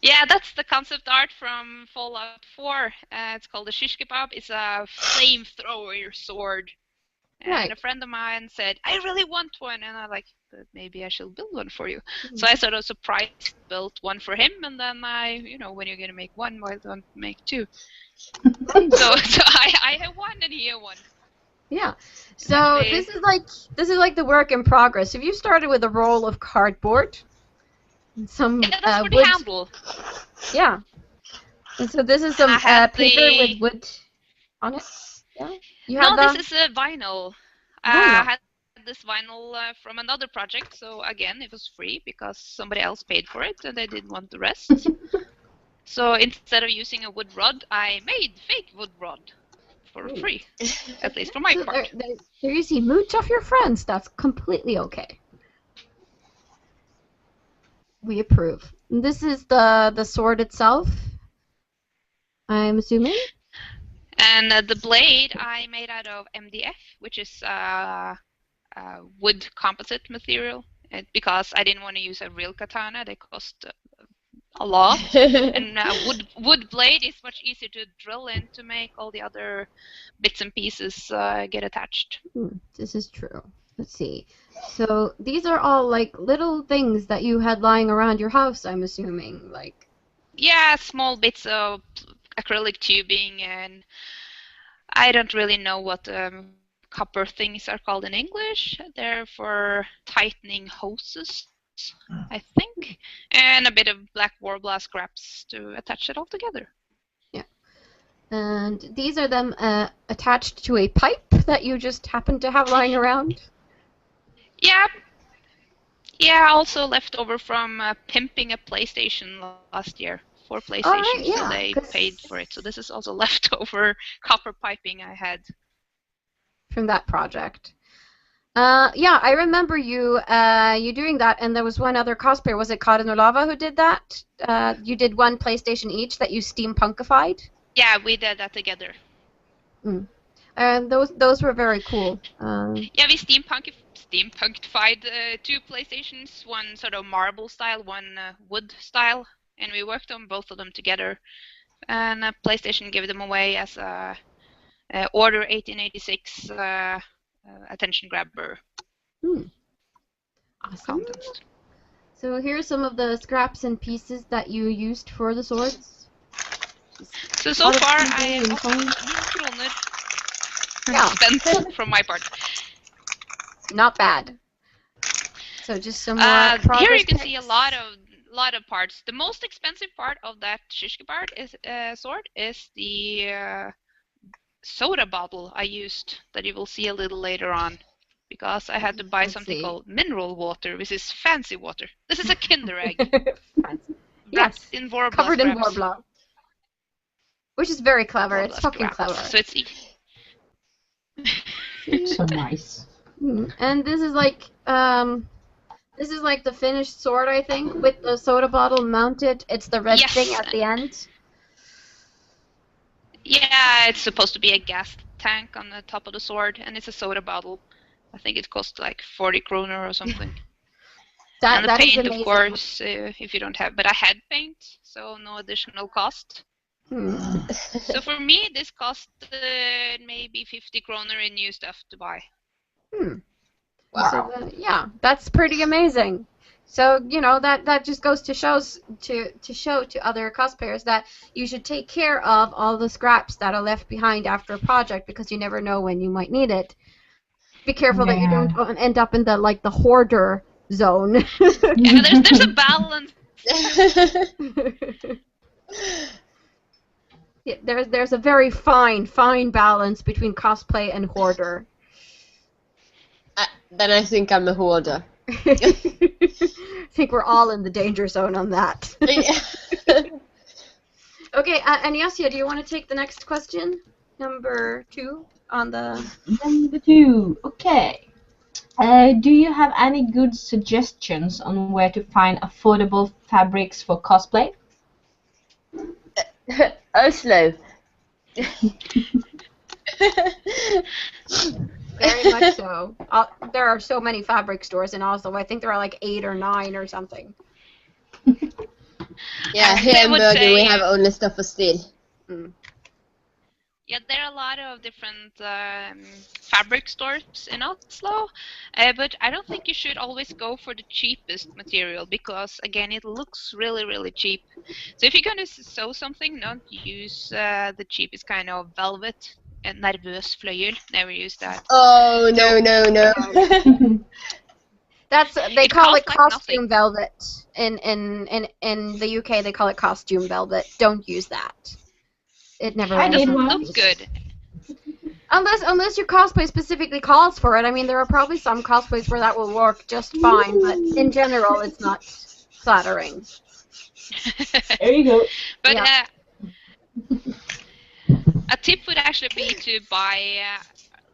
Yeah, that's the concept art from Fallout 4. It's called a shish kebab. It's a flamethrower sword. And Right. a friend of mine said, I really want one. And I'm like, but maybe I should build one for you. So I sort of surprise built one for him. And then when you're going to make one, why don't make two? so I have one and he had one. Yeah. So Actually- this is like the work in progress. If you started with a roll of cardboard, and some Yeah, that's for the wood, handle. yeah. And so this is some I had paper the- with wood on it. Yeah. You No, have this is a vinyl. Vinyl. I had this vinyl from another project, so again, it was free because somebody else paid for it and they didn't want the rest. So instead of using a wood rod, I made fake wood rod for free, at least for my So part. there you see, mooch off your friends. That's completely okay. We approve. And this is the sword itself, I'm assuming. And the blade I made out of MDF, which is wood composite material, because I didn't want to use a real katana. They cost a lot. And wood blade is much easier to drill in to make all the other bits and pieces get attached. This is true. Let's see. So these are all like little things that you had lying around your house, I'm assuming. Like, Yeah, small bits of acrylic tubing, and I don't really know what copper things are called in English. They're for tightening hoses, I think, and a bit of black warbler scraps to attach it all together. and these are them attached to a pipe that you just happen to have lying around. Yeah, also left over from pimping a PlayStation last year for PlayStation, right, yeah, so they 'cause- paid for it. So this is also leftover copper piping I had. From that project. Yeah, I remember you doing that, and there was one other cosplayer. Was it Karinolava who did that? You did one PlayStation each that you steampunkified. Yeah, we did that together. And those were very cool. Yeah, we steampunkified two PlayStations, one sort of marble style, one wood style, and we worked on both of them together. And PlayStation gave them away as a Order 1886 attention grabber Awesome. contest. So here's some of the scraps and pieces that you used for the swords. So Lot of far people I have and coins. 8 kroner Yeah. spent from my part. Not bad. So just some more Here progress you can see a pics. lot of parts. The most expensive part of that shish kebab sword is the soda bottle I used that you will see a little later on, because I had to buy Let's something see. called mineral water, which is fancy water. This is a Kinder egg Fancy. wrapped Yes, in Vorbla covered in scraps. Vorbla. Which is very clever. Vorbla It's fucking scraps. clever. So it's So nice. And this is like the finished sword, I think, with the soda bottle mounted. It's the red Yes. thing at the end. Yeah, it's supposed to be a gas tank on the top of the sword, and it's a soda bottle. I think it costs like 40 kroner or something. And the That is paint, amazing. of course, if you don't have. But I had paint, so no additional cost. So for me, this cost maybe 50 kroner in new stuff to buy. Wow. So, yeah, that's pretty amazing. So that just goes to show to other cosplayers that you should take care of all the scraps that are left behind after a project, because you never know when you might need it. Be careful that you don't end up in the hoarder zone. Yeah, there's a balance. Yeah, there's a very fine balance between cosplay and hoarder. Then I think I'm a hoarder. I think we're all in the danger zone on that. Okay, Enyassia, do you want to take the next question? Number 2 on the... Number 2. Okay. Do you have any good suggestions on where to find affordable fabrics for cosplay? Oslo. Very much so. There are so many fabric stores in Oslo. I think there are like 8 or 9 or something. Yeah, here in Bergen we have only stuff for steel. Mm. Yeah, there are a lot of different fabric stores in Oslo, but I don't think you should always go for the cheapest material because, again, it looks really, really cheap. So if you're going to sew something, don't use the cheapest kind of velvet. Nervøs fløyel, never use that. Oh, no. They call it like costume nothing. velvet. In the UK, they call it costume velvet. Don't use that. It never I need lasts. one. Looks good. Unless your cosplay specifically calls for it. I mean, there are probably some cosplays where that will work just fine, but in general, it's not flattering. There you go. But Yeah. A tip would actually be to buy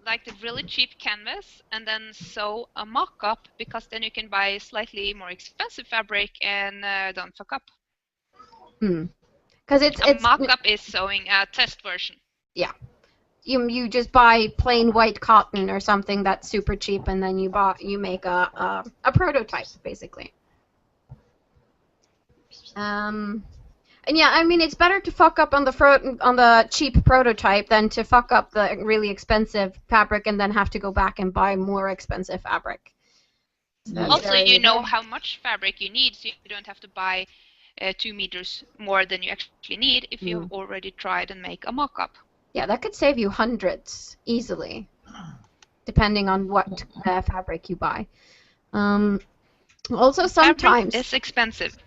like the really cheap canvas and then sew a mock-up, because then you can buy slightly more expensive fabric and don't fuck up. Because A mock-up is sewing a test version. Yeah. You just buy plain white cotton or something that's super cheap, and then you make a prototype basically. And yeah, I mean, it's better to fuck up on the cheap prototype than to fuck up the really expensive fabric and then have to go back and buy more expensive fabric. So Also, you know how much fabric you need, so you don't have to buy 2 meters more than you actually need if you've already tried and make a mock-up. Yeah, that could save you hundreds easily, depending on what fabric you buy. Also, sometimes fabric is expensive.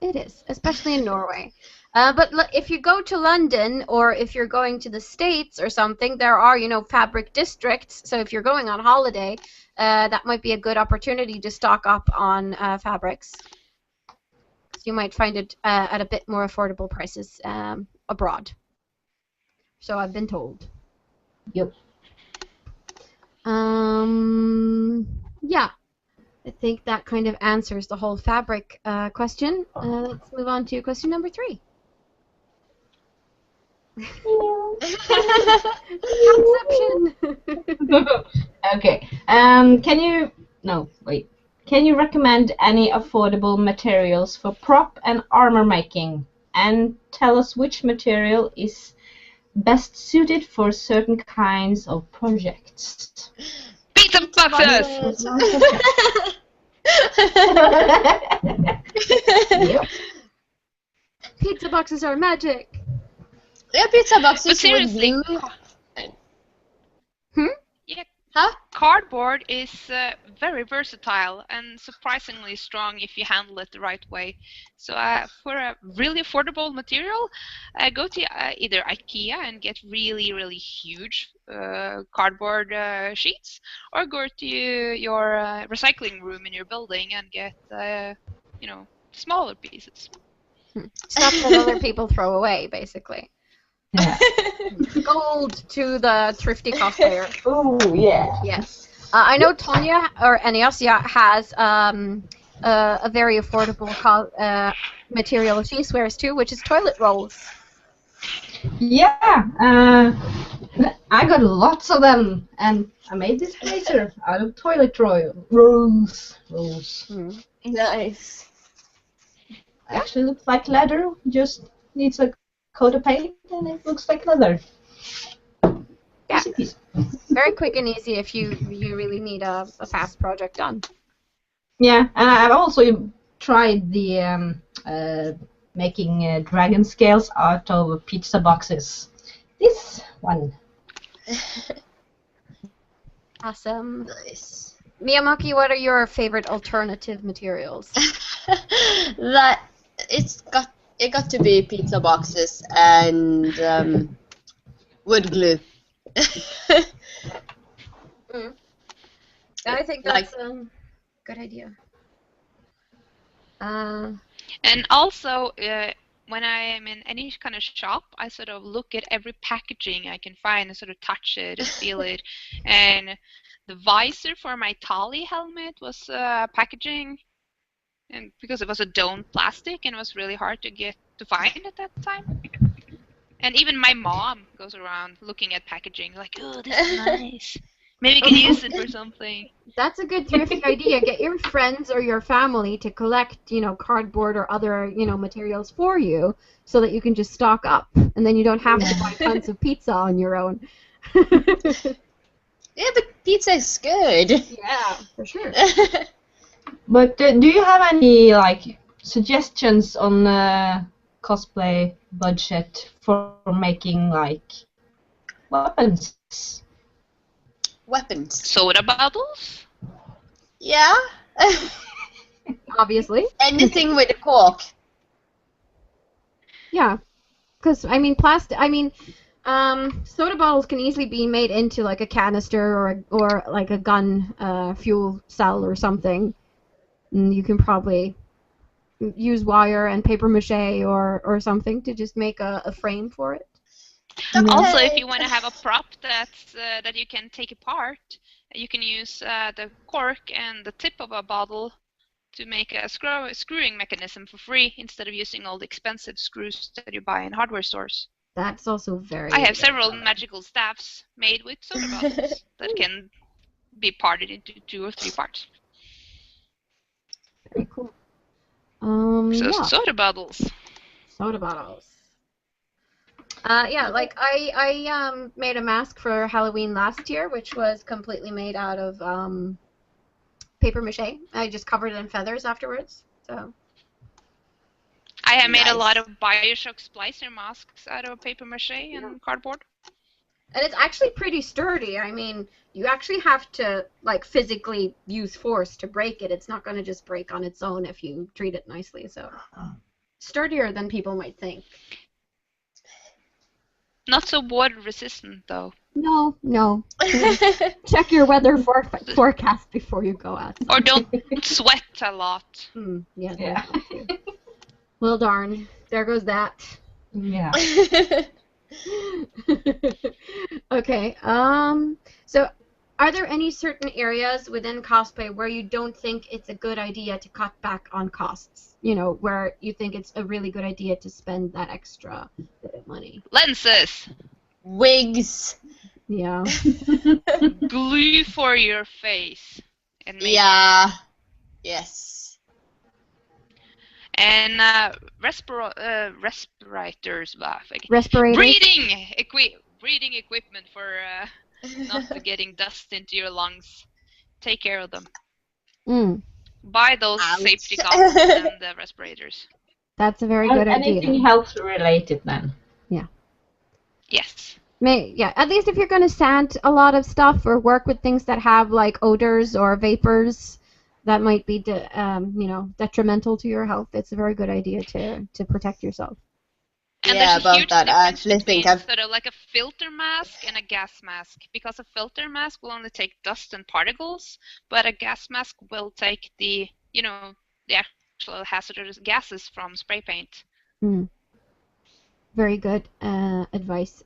It is, especially in Norway. But if you go to London or if you're going to the States or something, there are, fabric districts. So if you're going on holiday, that might be a good opportunity to stock up on fabrics. So you might find it at a bit more affordable prices abroad. So I've been told. Yep. Yeah. I think that kind of answers the whole fabric question. Let's move on to question number 3. Conception. Okay. Can you recommend any affordable materials for prop and armor making? And tell us which material is best suited for certain kinds of projects. Pizza boxes! Yep. Pizza boxes are magic. Yeah, pizza boxes But seriously, with glue. Yeah, Huh? cardboard is very versatile and surprisingly strong if you handle it the right way. So for a really affordable material, go to either IKEA and get really, really huge cardboard sheets, or go to your recycling room in your building and get, smaller pieces. Stuff that other people throw away, basically. Yeah. Gold to the thrifty cosplayer. Oh yeah. Yes. I know Tonya or Enyassia has a very affordable material she swears to, which is toilet rolls. Yeah. I got lots of them, and I made this blazer out of toilet rolls. Nice. Actually looks like leather. Just needs a coat of paint, and it looks like leather. Yeah. Easy peasy. Very quick and easy if you really need a fast project done. Yeah, and I've also tried the making dragon scales out of pizza boxes. This one. Awesome. Nice. Maki, what are your favorite alternative materials? It got to be pizza boxes and wood glue. I think that's a good idea. And also, when I am in any kind of shop, I sort of look at every packaging I can find and sort of touch it and feel it. And the visor for my Tali helmet was packaging, and because it was a domed plastic and it was really hard to find at that time. And even my mom goes around looking at packaging like, oh, this is nice. Maybe we can use it for something. That's a good, terrific idea. Get your friends or your family to collect, cardboard or other, materials for you, so that you can just stock up, and then you don't have to buy tons of pizza on your own. Yeah, but pizza is good. Yeah, for sure. But do you have any suggestions on cosplay budget for making weapons? Weapons. Soda bottles? Yeah. Obviously. Anything with a cork. Yeah, because soda bottles can easily be made into like a canister or like a gun fuel cell or something. And you can probably use wire and paper mache or something to just make a frame for it. Also, if you want to have a prop that you can take apart, you can use the cork and the tip of a bottle to make a screwing mechanism for free instead of using all the expensive screws that you buy in hardware stores. That's also very... I have several magical staffs made with soda bottles that can be parted into 2 or 3 parts. Very cool. So yeah. soda bottles. Soda bottles. I made a mask for Halloween last year, which was completely made out of paper mache. I just covered it in feathers afterwards. So. I have made a lot of Bioshock splicer masks out of paper mache and cardboard. And it's actually pretty sturdy. I mean, you actually have to physically use force to break it. It's not going to just break on its own if you treat it nicely. So sturdier than people might think. Not so water resistant though. No. Check your weather forecast before you go out. Or don't sweat a lot. Yeah. Well, darn. There goes that. Yeah. Okay. So, are there any certain areas within cosplay where you don't think it's a good idea to cut back on costs? Where you think it's a really good idea to spend that extra bit of money? Lenses. Wigs. Yeah. Glue for your face. And Yeah. Yes. And respirators. Respirators. Breathing equipment for not getting dust into your lungs. Take care of them. Buy those safety goggles and the respirators. That's a very good idea. Anything health related then? Yeah. Yes. At least if you're going to sand a lot of stuff or work with things that have odors or vapors that might be detrimental to your health, it's a very good idea to protect yourself. And yeah, there's a huge about that. I actually between think I've... sort of like a filter mask and a gas mask, because a filter mask will only take dust and particles, but a gas mask will take the actual hazardous gases from spray paint. Very good advice.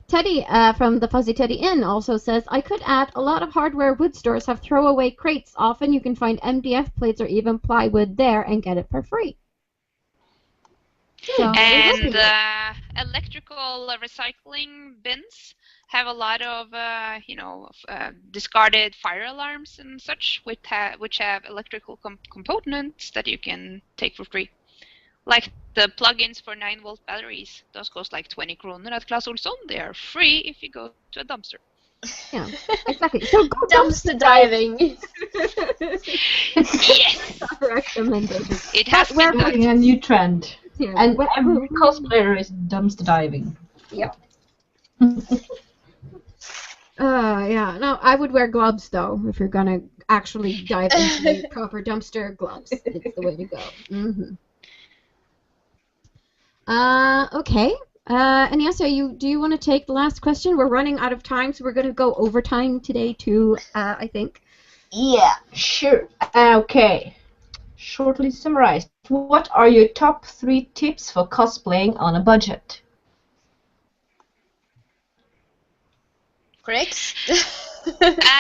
Teddy from the Fuzzy Teddy Inn also says, I could add a lot of hardware wood stores have throwaway crates. Often you can find MDF plates or even plywood there and get it for free. So, and electrical recycling bins have a lot of discarded fire alarms and such, which have electrical components that you can take for free. Like the plugins for 9-volt batteries. Those cost like 20 kronor at Clas Ohlson. They are free if you go to a dumpster. Yeah, exactly. So go dumpster diving. Yes. Recommended. It has been done. A new trend. Yeah. And every cosplayer is dumpster diving. Yep. Yeah. No, I would wear gloves though if you're gonna actually dive into proper dumpster gloves. It's the way to go. Okay. Enyassia, do you want to take the last question? We're running out of time, so we're going to go overtime today too, I think. Yeah, sure. Okay. shortly summarized. What are your top 3 tips for cosplaying on a budget? Chrix?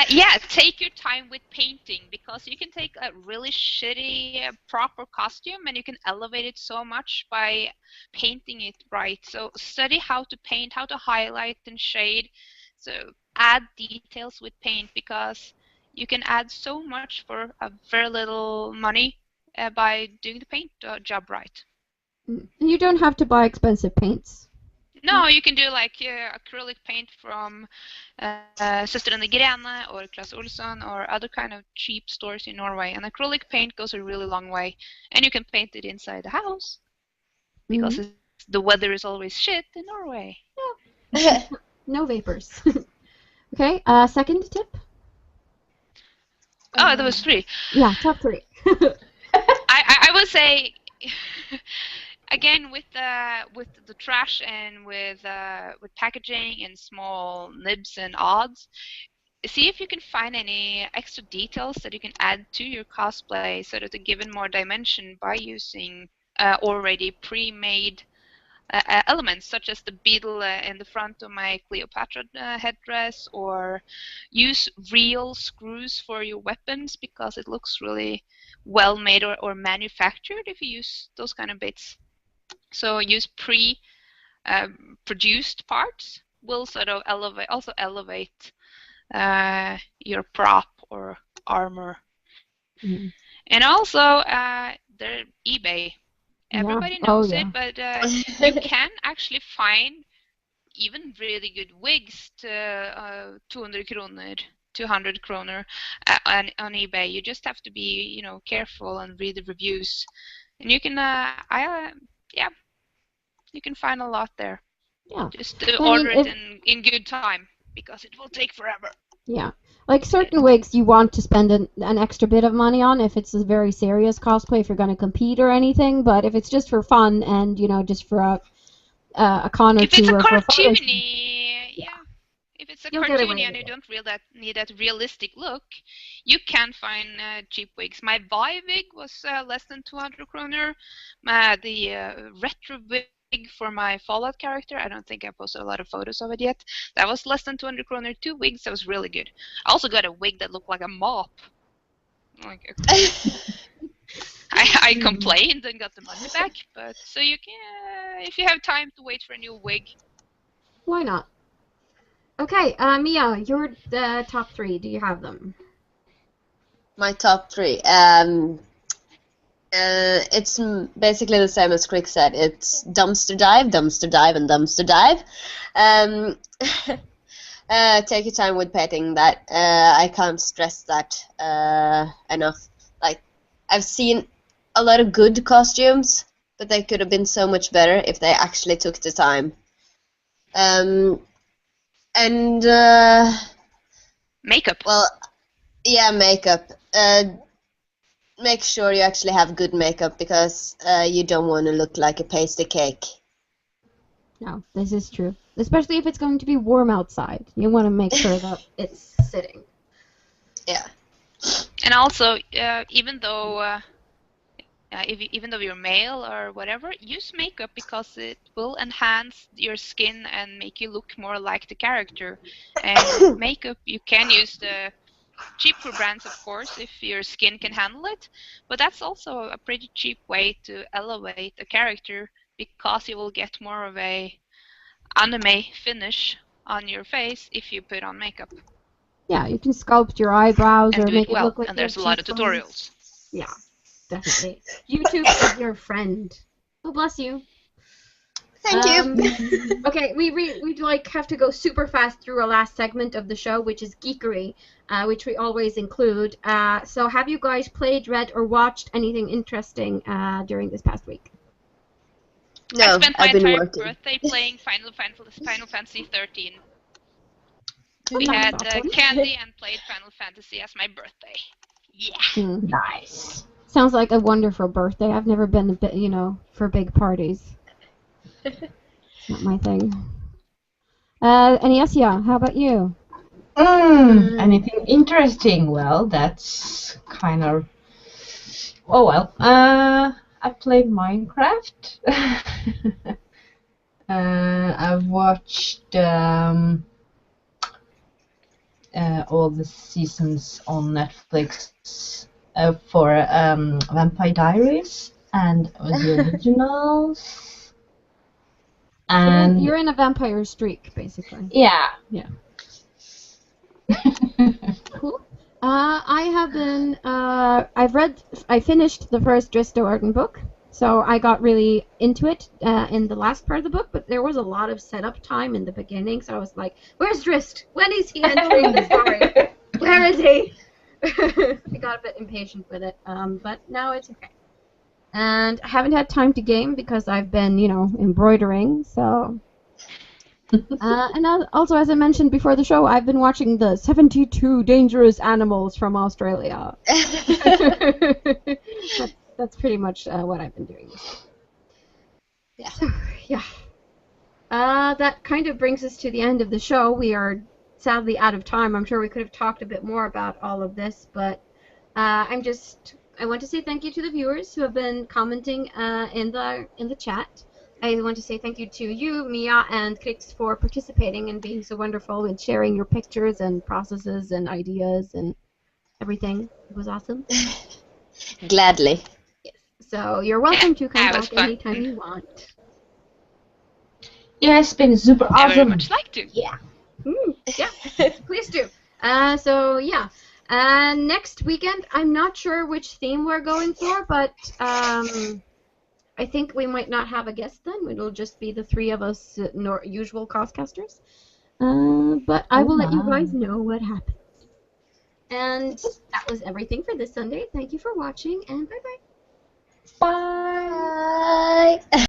Yeah, take your time with painting because you can take a really shitty proper costume and you can elevate it so much by painting it right. So study how to paint, how to highlight and shade. So add details with paint because you can add so much for a very little money by doing the paint job right. And you don't have to buy expensive paints. No, you can do like acrylic paint from Søstrene Grene or Claes Olsson or other kind of cheap stores in Norway. And acrylic paint goes a really long way. And you can paint it inside the house because the weather is always shit in Norway. Yeah. No vapors. Okay, second tip? Oh, that was 3. Yeah, top 3. I would say... Again, with the trash and with packaging and small nibs and odds, see if you can find any extra details that you can add to your cosplay so that to give it more dimension by using already pre-made elements, such as the beetle in the front of my Cleopatra headdress, or use real screws for your weapons because it looks really well made or manufactured if you use those kind of bits. So use produced parts will sort of elevate your prop or armor. Mm-hmm. And also the eBay. Everybody knows it, but you can actually find even really good wigs to 200 kroner, 200 kroner on eBay. You just have to be, careful and read the reviews. And you can, you can find a lot there. Yeah. Just order it in good time because it will take forever. Yeah. Like certain wigs you want to spend an extra bit of money on if it's a very serious cosplay, if you're going to compete or anything, but if it's just for fun and, just for a con or if two it's a or for cartoony, if it's a You'll get away cartoony and with you it. don't need that realistic look, you can find cheap wigs. My Vi wig was less than 200 kroner. The retro wig for my Fallout character, I don't think I posted a lot of photos of it yet. That was less than 200 kroner. 2 wigs, that was really good. I also got a wig that looked like a mop. Like, I complained and got the money back, but so you can, if you have time to wait for a new wig. Why not? Okay, Mia, your top 3. Do you have them? My top 3. It's basically the same as Chrix said. It's dumpster dive, and dumpster dive. Take your time with painting that. I can't stress that enough. Like, I've seen a lot of good costumes, but they could have been so much better if they actually took the time. And makeup. Well, yeah, makeup. Make sure you actually have good makeup because you don't want to look like a pasty cake. No, this is true. Especially if it's going to be warm outside. You want to make sure that it's sitting. Yeah. And also, even though you're male or whatever, use makeup because it will enhance your skin and make you look more like the character. And makeup, you can use the cheaper brands, of course, if your skin can handle it. But that's also a pretty cheap way to elevate a character because you will get more of a anime finish on your face if you put on makeup. Yeah, you can sculpt your eyebrows and or do make it well. look like And there's a lot of tutorials. Yeah, definitely. YouTube is your friend. Oh, bless you. Thank you. Okay, we'd have to go super fast through our last segment of the show, which is geekery, which we always include. So have you guys played, read, or watched anything interesting during this past week? No, I spent my I've been entire working. birthday playing Final Fantasy 13. We That's had awesome. candy and played Final Fantasy as my birthday. Yeah. Nice. Sounds like a wonderful birthday. I've never been a bit, for big parties. It's not my thing. Enyassia, how about you? Anything interesting? Well, that's kind of Oh well. I played Minecraft. I've watched all the seasons on Netflix for Vampire Diaries and the originals. And You're in a vampire streak, basically. yeah. Yeah. Cool. I have been. I finished the first Dristo Arden book, so I got really into it in the last part of the book. But there was a lot of setup time in the beginning, so I was like, "Where's Drist? When is he entering the story? Where is he?" I got a bit impatient with it, but now it's okay. And I haven't had time to game because I've been, embroidering. So. And also, as I mentioned before the show, I've been watching the 72 Dangerous Animals from Australia. that's pretty much what I've been doing this week. Yeah. So, yeah. That kind of brings us to the end of the show. We are sadly out of time. I'm sure we could have talked a bit more about all of this, but I want to say thank you to the viewers who have been commenting in the chat. I want to say thank you to you, Mia, and Chrix for participating and being so wonderful and sharing your pictures and processes and ideas and everything. It was awesome. Gladly. Yes. So you're welcome to come That was back fun. anytime you want. Yeah, it's been super I very awesome. much like to. Yeah. Yeah, please do. So yeah. Next weekend, I'm not sure which theme we're going for, but I think we might not have a guest then. It'll just be the three of us usual CosCasters. But I will let you guys know what happens. And that was everything for this Sunday. Thank you for watching, and bye-bye. Bye. Bye.